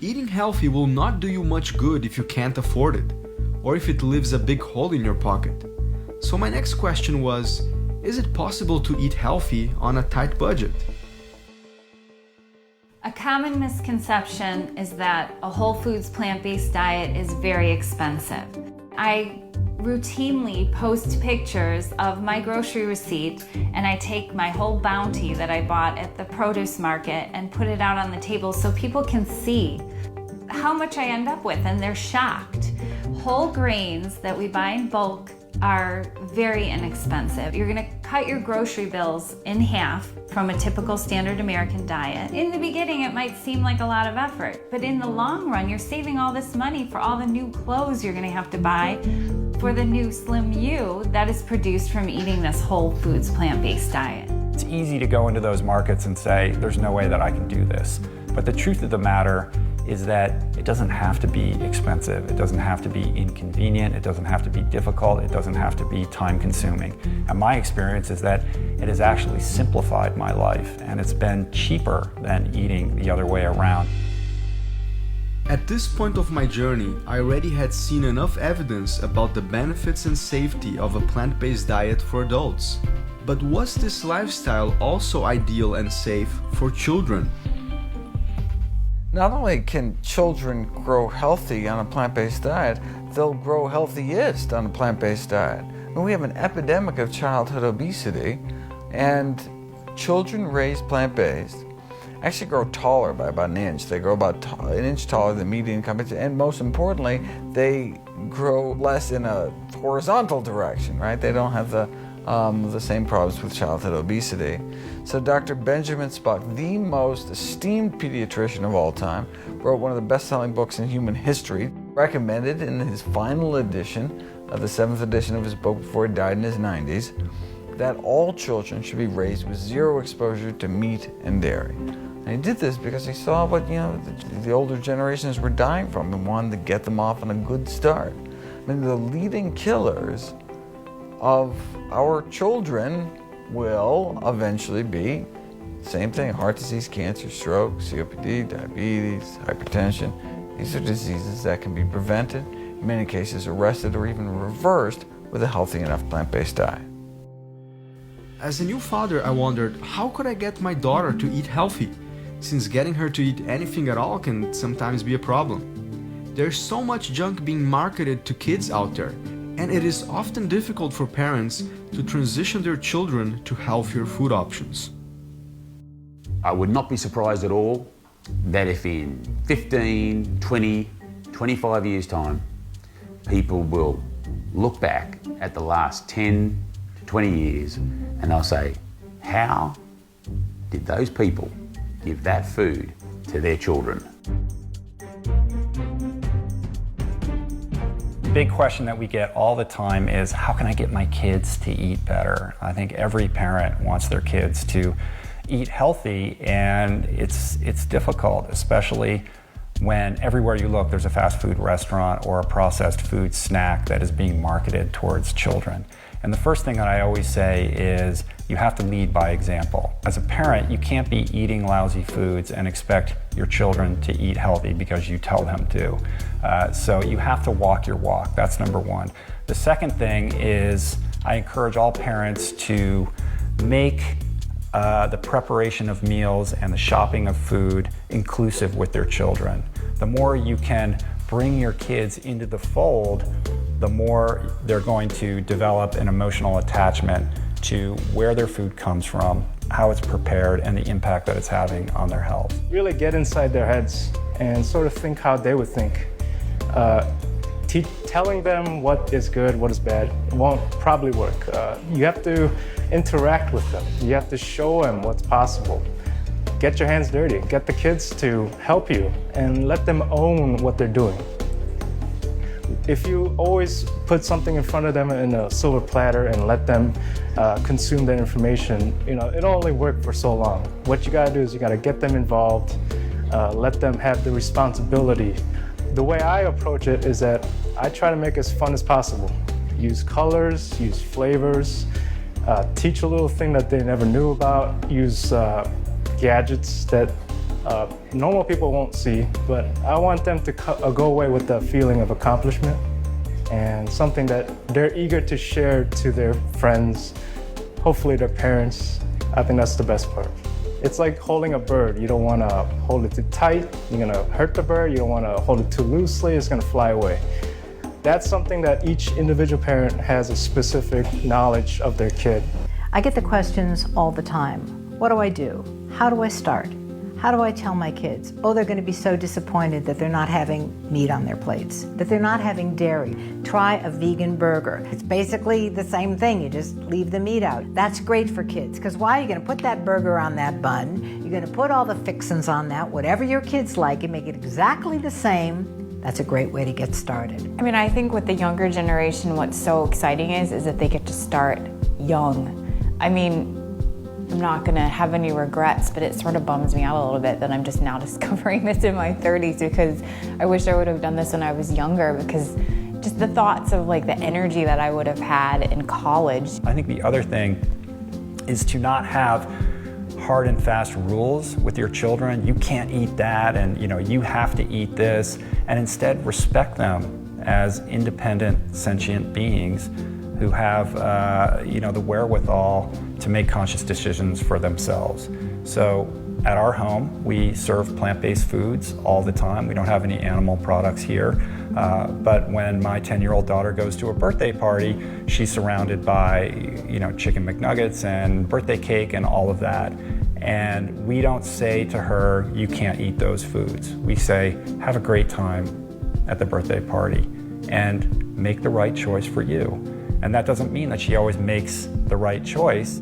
Eating healthy will not do you much good if you can't afford it, or if it leaves a big hole in your pocket. So my next question was, is it possible to eat healthy on a tight budget? A common misconception is that a whole foods plant-based diet is very expensive. I routinely post pictures of my grocery receipt, and I take my whole bounty that I bought at the produce market and put it out on the table so people can see how much I end up with, and they're shocked. Whole grains that we buy in bulk are very inexpensive. You're gonna cut your grocery bills in half from a typical standard American diet. In the beginning, it might seem like a lot of effort, but in the long run, you're saving all this money for all the new clothes you're gonna have to buy for the new slim you that is produced from eating this whole foods plant-based diet. It's easy to go into those markets and say, there's no way that I can do this. But the truth of the matter is that it doesn't have to be expensive, it doesn't have to be inconvenient, it doesn't have to be difficult, it doesn't have to be time-consuming. And my experience is that it has actually simplified my life, and it's been cheaper than eating the other way around. At this point of my journey, I already had seen enough evidence about the benefits and safety of a plant-based diet for adults. But was this lifestyle also ideal and safe for children? Not only can children grow healthy on a plant-based diet, they'll grow healthiest on a plant-based diet. I mean, we have an epidemic of childhood obesity, and children raised plant-based actually grow taller by about an inch. They grow about an inch taller than median income, and most importantly, they grow less in a horizontal direction, right? They don't have the same problems with childhood obesity. So Dr. Benjamin Spock, the most esteemed pediatrician of all time, wrote one of the best-selling books in human history, recommended in his final edition, the 7th edition of his book before he died in his 90s, that all children should be raised with zero exposure to meat and dairy. And he did this because he saw what the older generations were dying from and wanted to get them off on a good start. I mean, the leading killers of our children will eventually be same thing: heart disease, cancer, stroke, COPD, diabetes, hypertension. These are diseases that can be prevented, in many cases arrested or even reversed with a healthy enough plant-based diet. As a new father, I wondered, how could I get my daughter to eat healthy, since getting her to eat anything at all can sometimes be a problem. There's so much junk being marketed to kids out there, and it is often difficult for parents to transition their children to healthier food options. I would not be surprised at all that if in 15, 20, 25 years' time, people will look back at the last 10 to 20 years and they'll say, how did those people give that food to their children? The big question that we get all the time is, how can I get my kids to eat better? I think every parent wants their kids to eat healthy, and it's difficult, especially when everywhere you look there's a fast food restaurant or a processed food snack that is being marketed towards children. And the first thing that I always say is you have to lead by example. As a parent, you can't be eating lousy foods and expect your children to eat healthy because you tell them to. So you have to walk your walk. That's number one. The second thing is I encourage all parents to make the preparation of meals and the shopping of food inclusive with their children. The more you can bring your kids into the fold, the more they're going to develop an emotional attachment to where their food comes from, how it's prepared, and the impact that it's having on their health. Really get inside their heads and sort of think how they would think. Telling them what is good, what is bad, won't probably work. You have to interact with them. You have to show them what's possible. Get your hands dirty. Get the kids to help you and let them own what they're doing. If you always put something in front of them in a silver platter and let them consume that information, it'll only work for so long. What you gotta do is you gotta get them involved, let them have the responsibility. The way I approach it is that I try to make it as fun as possible. Use colors, use flavors, teach a little thing that they never knew about, use gadgets that normal people won't see, but I want them to go away with the feeling of accomplishment and something that they're eager to share to their friends, hopefully their parents. I think that's the best part. It's like holding a bird. You don't want to hold it too tight. You're going to hurt the bird. You don't want to hold it too loosely. It's going to fly away. That's something that each individual parent has a specific knowledge of their kid. I get the questions all the time. What do I do? How do I start? How do I tell my kids? Oh, they're going to be so disappointed that they're not having meat on their plates, that they're not having dairy. Try a vegan burger. It's basically the same thing. You just leave the meat out. That's great for kids, because why? You're going to put that burger on that bun. You're going to put all the fixins on that, whatever your kids like, and make it exactly the same. That's a great way to get started. I mean, I think with the younger generation, what's so exciting is that they get to start young. I mean, I'm not going to have any regrets, but it sort of bums me out a little bit that I'm just now discovering this in my 30s, because I wish I would have done this when I was younger, because just the thoughts of like the energy that I would have had in college. I think the other thing is to not have hard and fast rules with your children. You can't eat that, and you have to eat this, and instead respect them as independent, sentient beings who have the wherewithal to make conscious decisions for themselves. So at our home, we serve plant-based foods all the time. We don't have any animal products here. But when my 10-year-old daughter goes to a birthday party, she's surrounded by chicken McNuggets and birthday cake and all of that. And we don't say to her, you can't eat those foods. We say, have a great time at the birthday party and make the right choice for you. And that doesn't mean that she always makes the right choice.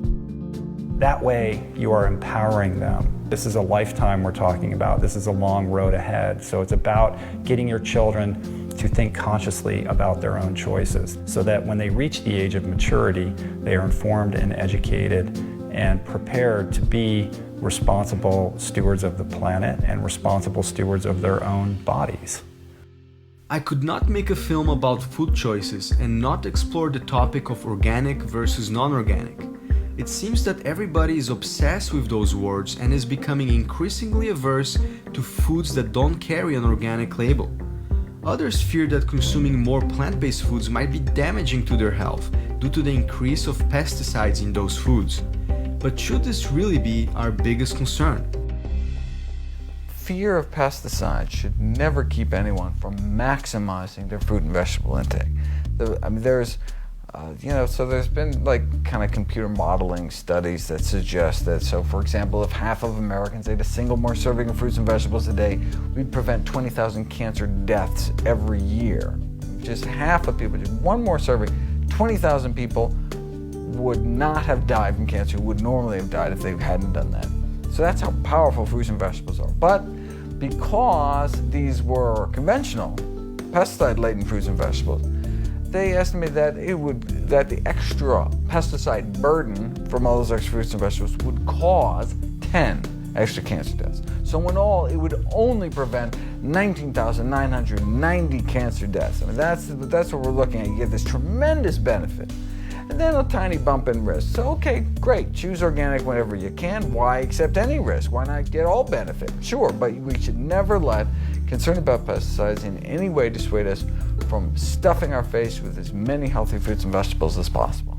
That way, you are empowering them. This is a lifetime we're talking about. This is a long road ahead. So it's about getting your children to think consciously about their own choices, so that when they reach the age of maturity, they are informed and educated and prepared to be responsible stewards of the planet and responsible stewards of their own bodies. I could not make a film about food choices and not explore the topic of organic versus non-organic. It seems that everybody is obsessed with those words and is becoming increasingly averse to foods that don't carry an organic label. Others fear that consuming more plant-based foods might be damaging to their health due to the increase of pesticides in those foods. But should this really be our biggest concern? Fear of pesticides should never keep anyone from maximizing their fruit and vegetable intake. There's been like kind of computer modeling studies that suggest that, so for example, if half of Americans ate a single more serving of fruits and vegetables a day, we'd prevent 20,000 cancer deaths every year. Just half of people, just one more serving, 20,000 people would not have died from cancer, who would normally have died if they hadn't done that. So that's how powerful fruits and vegetables are. But because these were conventional, pesticide-laden fruits and vegetables, they estimate that the extra pesticide burden from all those extra fruits and vegetables would cause 10 extra cancer deaths. So in all, it would only prevent 19,990 cancer deaths. That's what we're looking at. You get this tremendous benefit, and then a tiny bump in risk. So okay, great, choose organic whenever you can. Why accept any risk? Why not get all benefit? Sure, but we should never let concern about pesticides in any way dissuade us from stuffing our face with as many healthy fruits and vegetables as possible.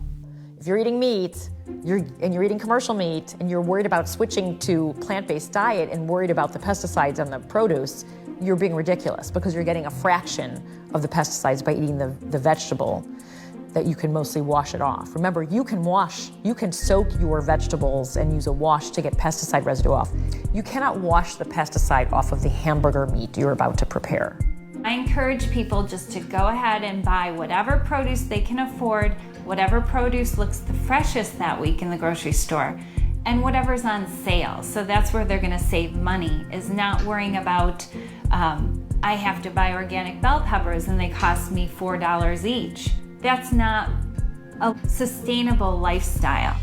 If you're eating meat, you're eating commercial meat, and you're worried about switching to plant-based diet and worried about the pesticides on the produce, you're being ridiculous, because you're getting a fraction of the pesticides by eating the vegetable that you can mostly wash it off. Remember, you can soak your vegetables and use a wash to get pesticide residue off. You cannot wash the pesticide off of the hamburger meat you're about to prepare. I encourage people just to go ahead and buy whatever produce they can afford, whatever produce looks the freshest that week in the grocery store, and whatever's on sale. So that's where they're gonna save money, is not worrying about, I have to buy organic bell peppers and they cost me $4 each. That's not a sustainable lifestyle.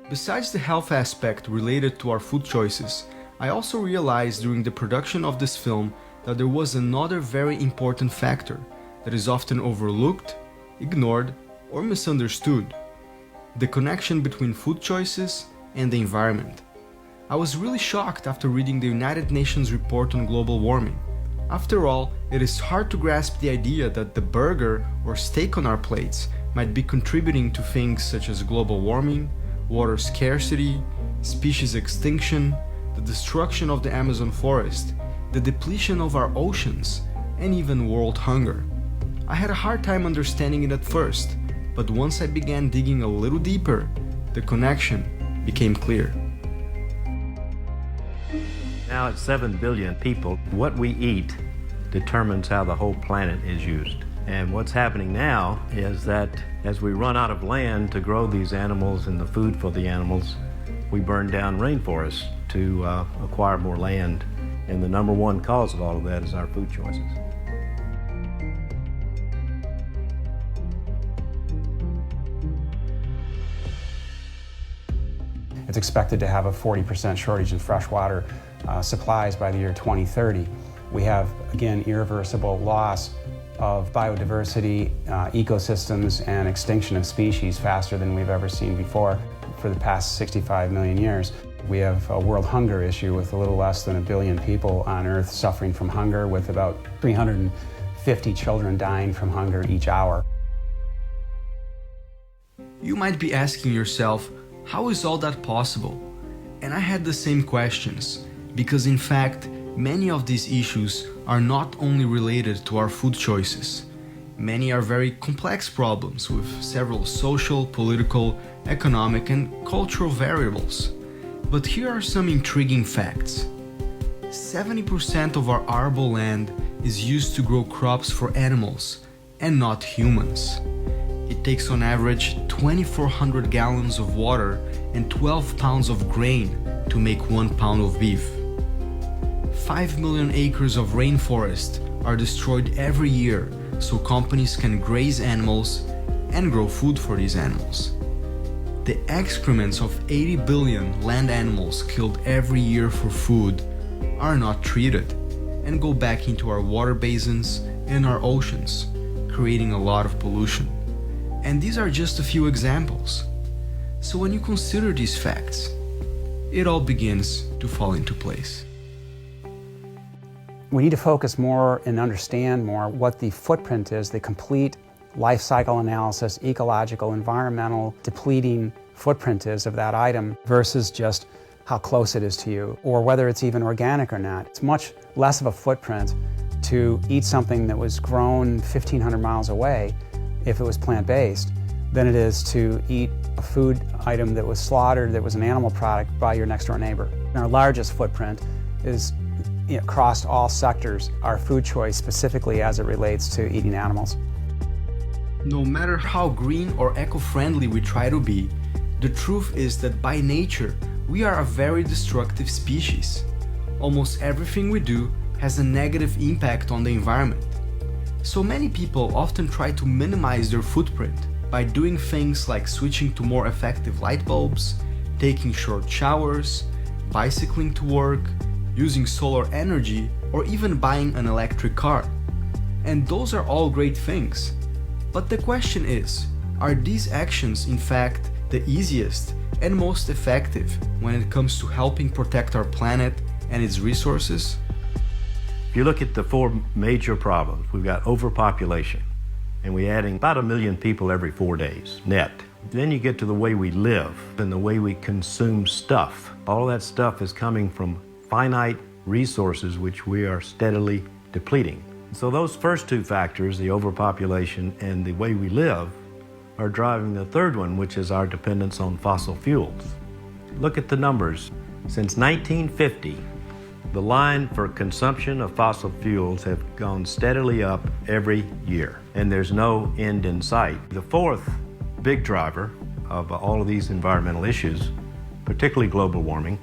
Besides the health aspect related to our food choices, I also realized during the production of this film that there was another very important factor that is often overlooked, ignored, or misunderstood: the connection between food choices and the environment. I was really shocked after reading the United Nations report on global warming. After all, it is hard to grasp the idea that the burger or steak on our plates might be contributing to things such as global warming, water scarcity, species extinction, the destruction of the Amazon forest, the depletion of our oceans, and even world hunger. I had a hard time understanding it at first, but once I began digging a little deeper, the connection became clear. Now at 7 billion people, what we eat determines how the whole planet is used. And what's happening now is that as we run out of land to grow these animals and the food for the animals, we burn down rainforests to acquire more land. And the number one cause of all of that is our food choices. It's expected to have a 40% shortage in freshwater supplies by the year 2030. We have, again, irreversible loss of biodiversity, ecosystems, and extinction of species faster than we've ever seen before for the past 65 million years. We have a world hunger issue with a little less than 1 billion people on Earth suffering from hunger, with about 350 children dying from hunger each hour. You might be asking yourself, how is all that possible? And I had the same questions, because in fact, many of these issues are not only related to our food choices. Many are very complex problems with several social, political, economic, and cultural variables. But here are some intriguing facts. 70% of our arable land is used to grow crops for animals and not humans. It takes on average 2,400 gallons of water and 12 pounds of grain to make 1 pound of beef. 5 million acres of rainforest are destroyed every year so companies can graze animals and grow food for these animals. The excrements of 80 billion land animals killed every year for food are not treated and go back into our water basins and our oceans, creating a lot of pollution. And these are just a few examples. So when you consider these facts, it all begins to fall into place. We need to focus more and understand more what the footprint is, the complete life cycle analysis, ecological, environmental, depleting footprint is of that item versus just how close it is to you or whether it's even organic or not. It's much less of a footprint to eat something that was grown 1,500 miles away if it was plant-based than it is to eat a food item that was slaughtered that was an animal product by your next door neighbor. And our largest footprint is across all sectors, our food choice specifically as it relates to eating animals. No matter how green or eco-friendly we try to be, the truth is that by nature, we are a very destructive species. Almost everything we do has a negative impact on the environment. So many people often try to minimize their footprint by doing things like switching to more effective light bulbs, taking short showers, bicycling to work, using solar energy, or even buying an electric car. And those are all great things. But the question is, are these actions in fact the easiest and most effective when it comes to helping protect our planet and its resources? If you look at the four major problems, we've got overpopulation, and we're adding about 1 million people every 4 days, net. Then you get to the way we live and the way we consume stuff. All that stuff is coming from finite resources which we are steadily depleting. So those first two factors, the overpopulation and the way we live, are driving the third one, which is our dependence on fossil fuels. Look at the numbers. Since 1950, the line for consumption of fossil fuels have gone steadily up every year, and there's no end in sight. The fourth big driver of all of these environmental issues, particularly global warming,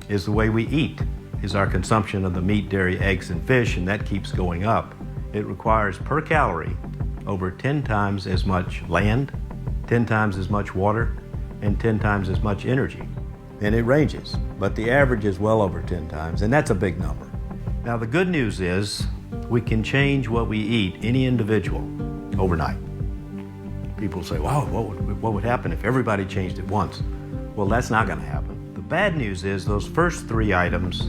is the way we eat, is our consumption of the meat, dairy, eggs, and fish, and that keeps going up. It requires per calorie over 10 times as much land, 10 times as much water, and 10 times as much energy. And it ranges, but the average is well over 10 times, and that's a big number. Now the good news is we can change what we eat, any individual, overnight. People say, wow, what would happen if everybody changed at once? Well, that's not going to happen. The bad news is those first three items,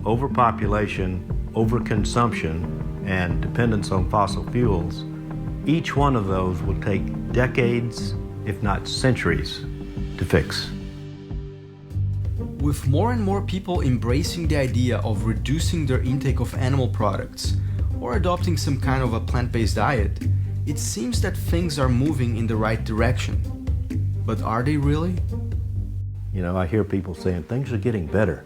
overpopulation, overconsumption, and dependence on fossil fuels, each one of those will take decades, if not centuries, to fix. With more and more people embracing the idea of reducing their intake of animal products or adopting some kind of a plant-based diet, it seems that things are moving in the right direction. But are they really? You know, I hear people saying things are getting better.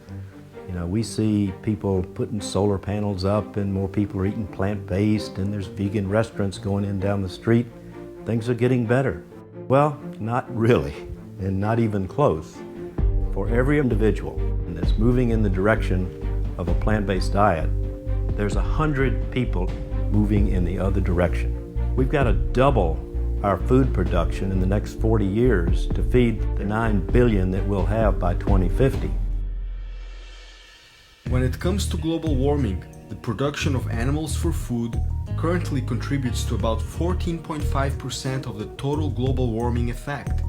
You know, we see people putting solar panels up and more people are eating plant-based and there's vegan restaurants going in down the street. Things are getting better. Well, not really, and not even close. For every individual that's moving in the direction of a plant-based diet, there's 100 people moving in the other direction. We've got to double our food production in the next 40 years to feed the 9 billion that we'll have by 2050. When it comes to global warming, the production of animals for food currently contributes to about 14.5% of the total global warming effect,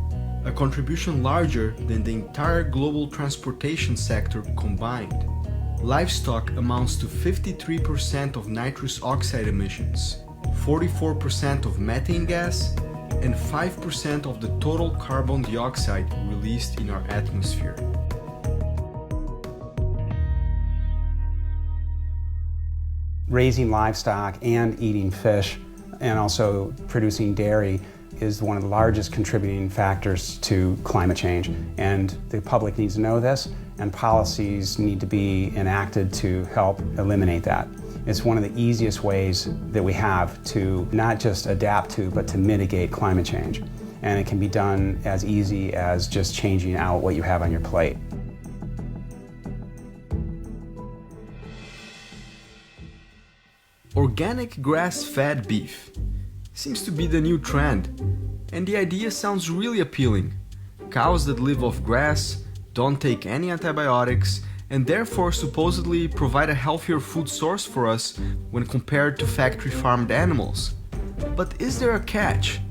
a contribution larger than the entire global transportation sector combined. Livestock amounts to 53% of nitrous oxide emissions, 44% of methane gas, and 5% of the total carbon dioxide released in our atmosphere. Raising livestock and eating fish and also producing dairy is one of the largest contributing factors to climate change. And the public needs to know this, and policies need to be enacted to help eliminate that. It's one of the easiest ways that we have to not just adapt to, but to mitigate climate change. and it can be done as easy as just changing out what you have on your plate. Organic grass-fed beef seems to be the new trend, and the idea sounds really appealing. Cows that live off grass, don't take any antibiotics, and therefore supposedly provide a healthier food source for us when compared to factory-farmed animals. But is there a catch?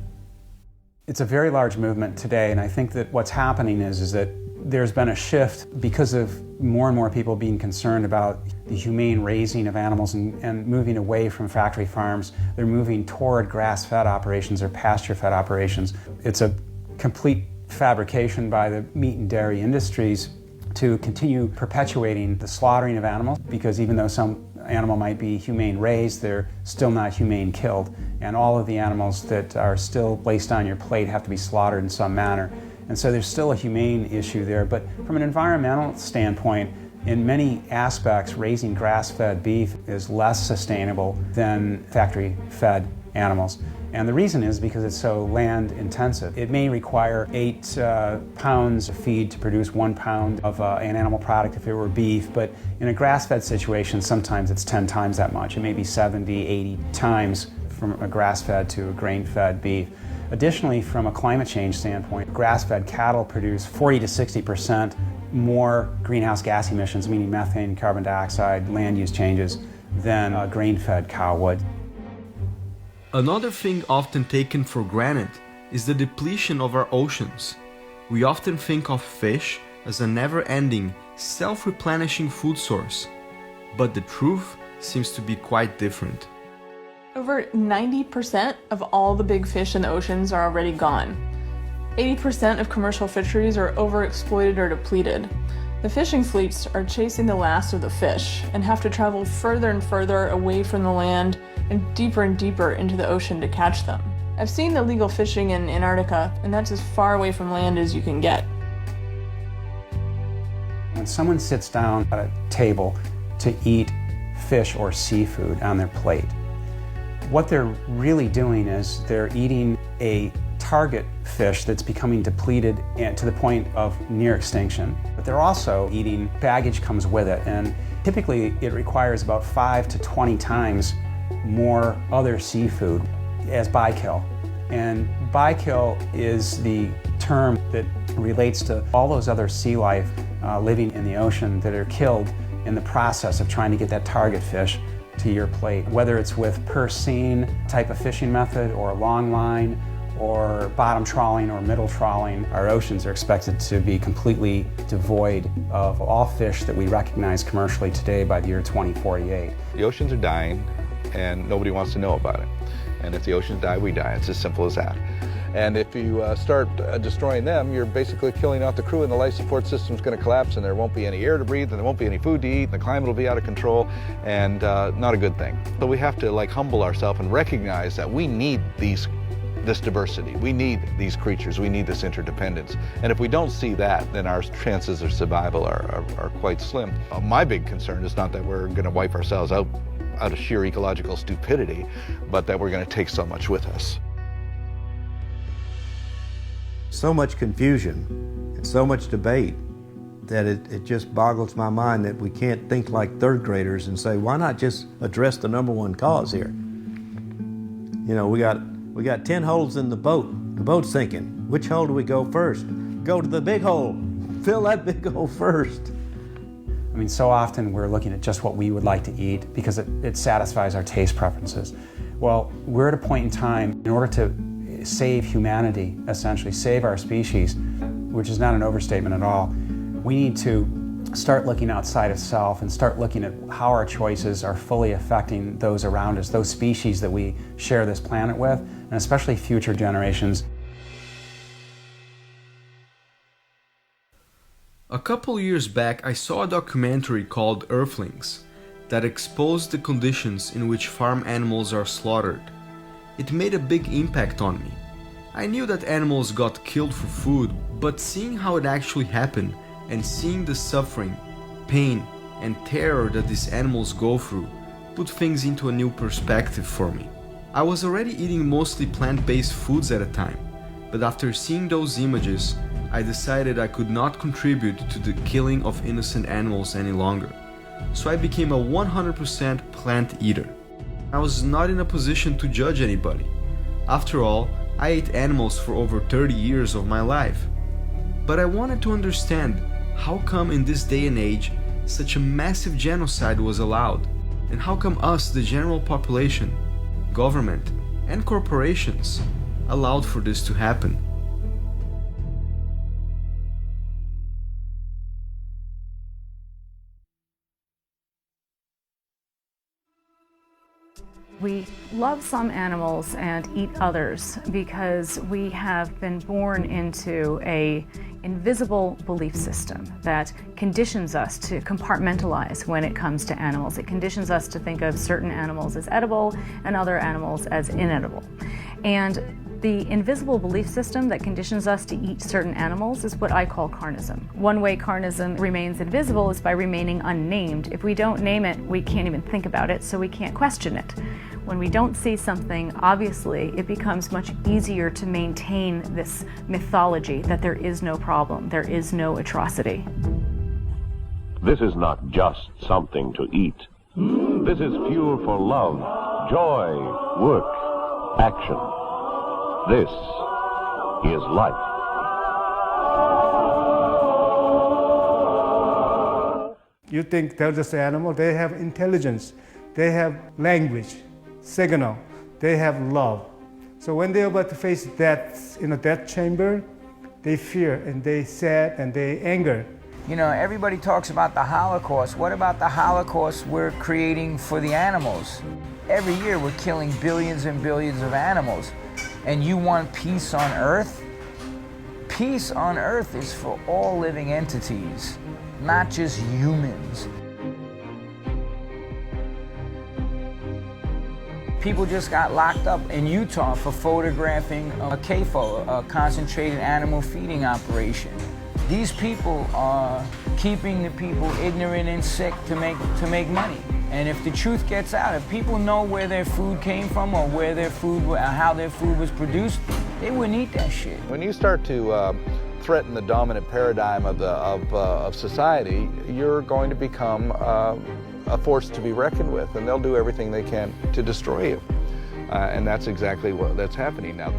It's a very large movement today, and I think that what's happening is that there's been a shift because of more and more people being concerned about the humane raising of animals and moving away from factory farms. They're moving toward grass-fed operations or pasture-fed operations. It's a complete fabrication by the meat and dairy industries to continue perpetuating the slaughtering of animals, because even though some animal might be humane raised, they're still not humane killed. And all of the animals that are still placed on your plate have to be slaughtered in some manner. And so there's still a humane issue there. But from an environmental standpoint, in many aspects, raising grass-fed beef is less sustainable than factory-fed animals. And the reason is because it's so land intensive. It may require 8 pounds of feed to produce 1 pound of an animal product if it were beef, but in a grass-fed situation, sometimes it's 10 times that much. It may be 70, 80 times from a grass-fed to a grain-fed beef. Additionally, from a climate change standpoint, grass-fed cattle produce 40 to 60% more greenhouse gas emissions, meaning methane, carbon dioxide, land use changes, than a grain-fed cow would. Another thing often taken for granted is the depletion of our oceans. We often think of fish as a never-ending, self-replenishing food source, but the truth seems to be quite different. Over 90% of all the big fish in the oceans are already gone. 80% of commercial fisheries are overexploited or depleted. The fishing fleets are chasing the last of the fish and have to travel further and further away from the land and deeper into the ocean to catch them. I've seen illegal fishing in Antarctica, and that's as far away from land as you can get. When someone sits down at a table to eat fish or seafood on their plate, what they're really doing is they're eating a target fish that's becoming depleted to the point of near extinction. But they're also eating baggage comes with it, and typically it requires about 5 to 20 times more other seafood as bykill. And bykill is the term that relates to all those other sea life living in the ocean that are killed in the process of trying to get that target fish to your plate. Whether it's with purse seine type of fishing method or long line or bottom trawling or middle trawling, our oceans are expected to be completely devoid of all fish that we recognize commercially today by the year 2048. The oceans are dying and nobody wants to know about it. And if the oceans die, we die. It's as simple as that. And if you start destroying them, you're basically killing off the crew, and the life support system's going to collapse, and there won't be any air to breathe, and there won't be any food to eat, and the climate will be out of control, and not a good thing. So we have to humble ourselves and recognize that we need this diversity. We need these creatures. We need this interdependence. And if we don't see that, then our chances of survival are quite slim. My big concern is not that we're going to wipe ourselves out of sheer ecological stupidity, but that we're going to take so much with us. So much confusion and so much debate that it just boggles my mind that we can't think like third graders and say, why not just address the number one cause here? You know, we got 10 holes in the boat. The boat's sinking. Which hole do we go first? Go to the big hole. Fill that big hole first. I mean, so often we're looking at just what we would like to eat because it satisfies our taste preferences. Well, we're at a point in time, in order to save humanity, essentially save our species, which is not an overstatement at all, we need to start looking outside of self and start looking at how our choices are fully affecting those around us, those species that we share this planet with, and especially future generations. A couple years back, I saw a documentary called Earthlings that exposed the conditions in which farm animals are slaughtered. It made a big impact on me. I knew that animals got killed for food, but seeing how it actually happened and seeing the suffering, pain, and terror that these animals go through put things into a new perspective for me. I was already eating mostly plant-based foods at a time, but after seeing those images, I decided I could not contribute to the killing of innocent animals any longer. So I became a 100% plant eater. I was not in a position to judge anybody. After all, I ate animals for over 30 years of my life. But I wanted to understand how come in this day and age such a massive genocide was allowed, and how come us, the general population, government, and corporations allowed for this to happen. We love some animals and eat others because we have been born into an invisible belief system that conditions us to compartmentalize when it comes to animals. It conditions us to think of certain animals as edible and other animals as inedible. And the invisible belief system that conditions us to eat certain animals is what I call carnism. One way carnism remains invisible is by remaining unnamed. If we don't name it, we can't even think about it, so we can't question it. When we don't see something, obviously, it becomes much easier to maintain this mythology that there is no problem, there is no atrocity. This is not just something to eat. This is fuel for love, joy, work, action. This is life. You think they're just animals, they have intelligence, they have language, signal, they have love. So when they're about to face death in a death chamber, they fear and they sad and they anger. You know, everybody talks about the Holocaust. What about the Holocaust we're creating for the animals? Every year we're killing billions and billions of animals. And you want peace on Earth? Peace on Earth is for all living entities, not just humans. People just got locked up in Utah for photographing a CAFO, a concentrated animal feeding operation. These people are keeping the people ignorant and sick to make money. And if the truth gets out, if people know where their food came from or where their food, how their food was produced, they wouldn't eat that shit. When you start to threaten the dominant paradigm of society, you're going to become a force to be reckoned with, and they'll do everything they can to destroy you. And that's exactly that's happening now.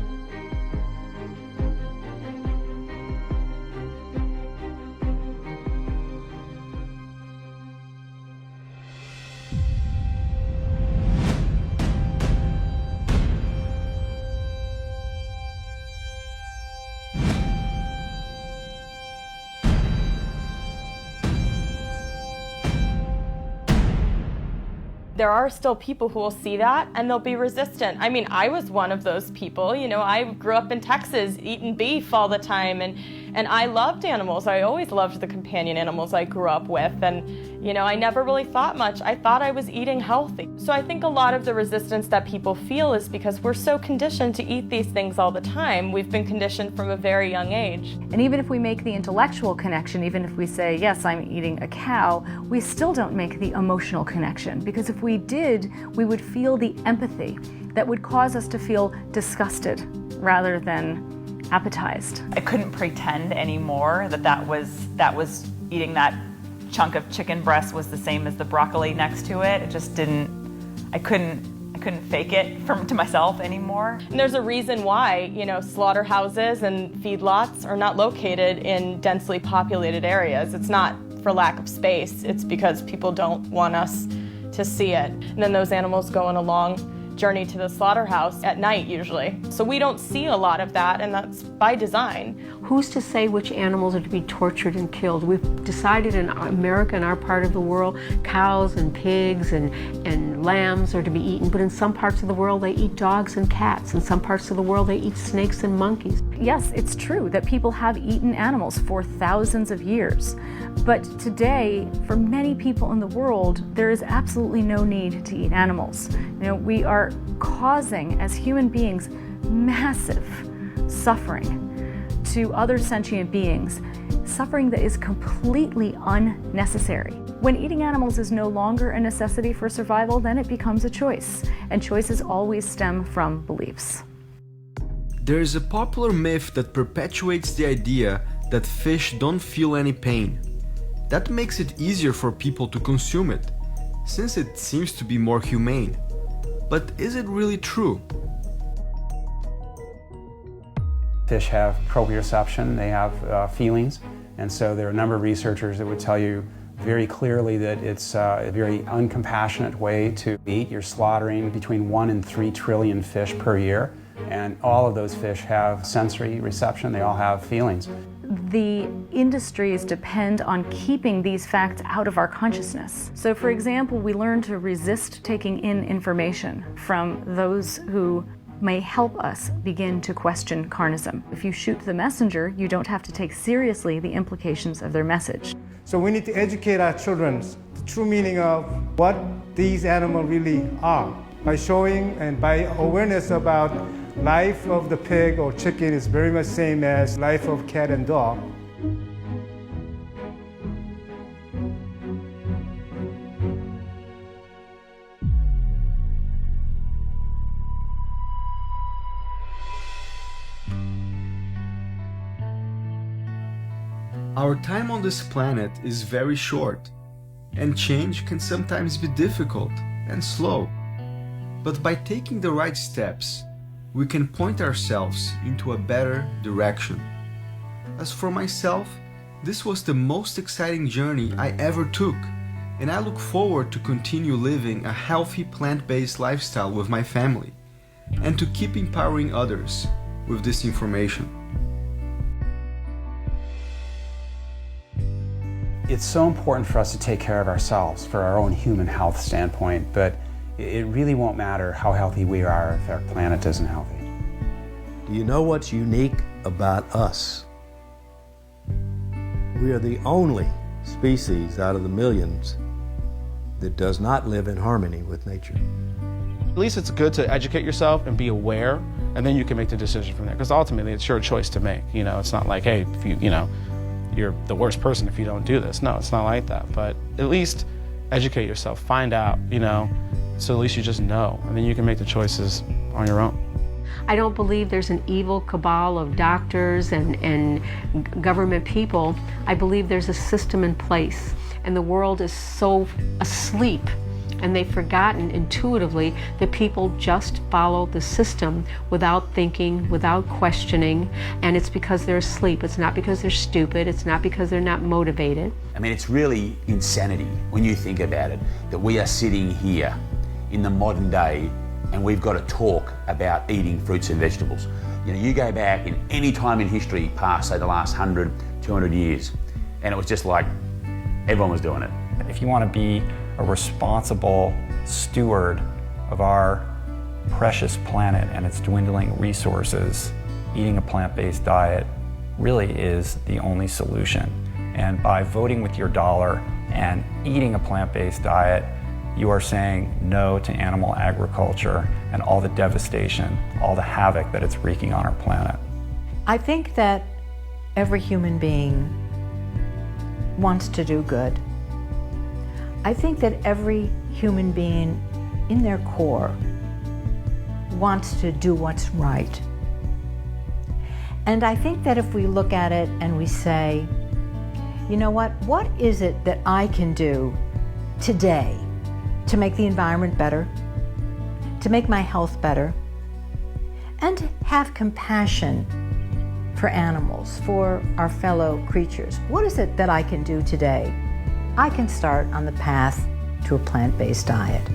There are still people who will see that and they'll be resistant. I mean, I was one of those people. You know, I grew up in Texas eating beef all the time, and I loved animals. I always loved the companion animals I grew up with, and you know, I never really thought much. I thought I was eating healthy. So I think a lot of the resistance that people feel is because we're so conditioned to eat these things all the time. We've been conditioned from a very young age. And even if we make the intellectual connection, even if we say, yes, I'm eating a cow, we still don't make the emotional connection, because if we did, we would feel the empathy that would cause us to feel disgusted rather than appetized. I couldn't pretend anymore that was eating that chunk of chicken breast was the same as the broccoli next to it. It just didn't, I couldn't fake it to myself anymore. And there's a reason why, you know, slaughterhouses and feedlots are not located in densely populated areas. It's not for lack of space, it's because people don't want us to see it. And then those animals go on a long journey to the slaughterhouse at night usually. So we don't see a lot of that, and that's by design. Who's to say which animals are to be tortured and killed? We've decided in America, in our part of the world, cows and pigs and lambs are to be eaten, but in some parts of the world they eat dogs and cats. In some parts of the world they eat snakes and monkeys. Yes, it's true that people have eaten animals for thousands of years. But today, for many people in the world, there is absolutely no need to eat animals. You know, we are causing, as human beings, massive suffering to other sentient beings, suffering that is completely unnecessary. When eating animals is no longer a necessity for survival, then it becomes a choice, and choices always stem from beliefs. There is a popular myth that perpetuates the idea that fish don't feel any pain. That makes it easier for people to consume it, since it seems to be more humane. But is it really true? Fish have proprioception, they have feelings, and so there are a number of researchers that would tell you very clearly that it's a very uncompassionate way to eat. You're slaughtering between 1 and 3 trillion fish per year, and all of those fish have sensory reception, they all have feelings. The industries depend on keeping these facts out of our consciousness. So for example, we learn to resist taking in information from those who may help us begin to question carnism. If you shoot the messenger, you don't have to take seriously the implications of their message. So we need to educate our children the true meaning of what these animals really are by showing and by awareness about life of the pig or chicken is very much same as life of cat and dog. Our time on this planet is very short, and change can sometimes be difficult and slow. But by taking the right steps, we can point ourselves into a better direction. As for myself, this was the most exciting journey I ever took, and I look forward to continue living a healthy plant-based lifestyle with my family, and to keep empowering others with this information. It's so important for us to take care of ourselves for our own human health standpoint, but it really won't matter how healthy we are if our planet isn't healthy. Do you know what's unique about us? We are the only species out of the millions that does not live in harmony with nature. At least it's good to educate yourself and be aware, and then you can make the decision from there, because ultimately it's your choice to make. You know, it's not like, hey, if you're the worst person if you don't do this. No, it's not like that. But at least educate yourself, find out, so at least you just know, and then you can make the choices on your own. I don't believe there's an evil cabal of doctors and government people. I believe there's a system in place, and the world is so asleep, and they've forgotten intuitively that people just follow the system without thinking, without questioning, and it's because they're asleep. It's not because they're stupid. It's not because they're not motivated. I mean, it's really insanity when you think about it, that we are sitting here in the modern day and we've got to talk about eating fruits and vegetables. You go back in any time in history past, say, the last 100, 200 years, and it was just like everyone was doing it. If you want to be a responsible steward of our precious planet and its dwindling resources, eating a plant-based diet really is the only solution. And by voting with your dollar and eating a plant-based diet, you are saying no to animal agriculture and all the devastation, all the havoc that it's wreaking on our planet. I think that every human being wants to do good. I think that every human being in their core wants to do what's right. And I think that if we look at it and we say, you know what is it that I can do today to make the environment better, to make my health better, and to have compassion for animals, for our fellow creatures? What is it that I can do today? I can start on the path to a plant-based diet.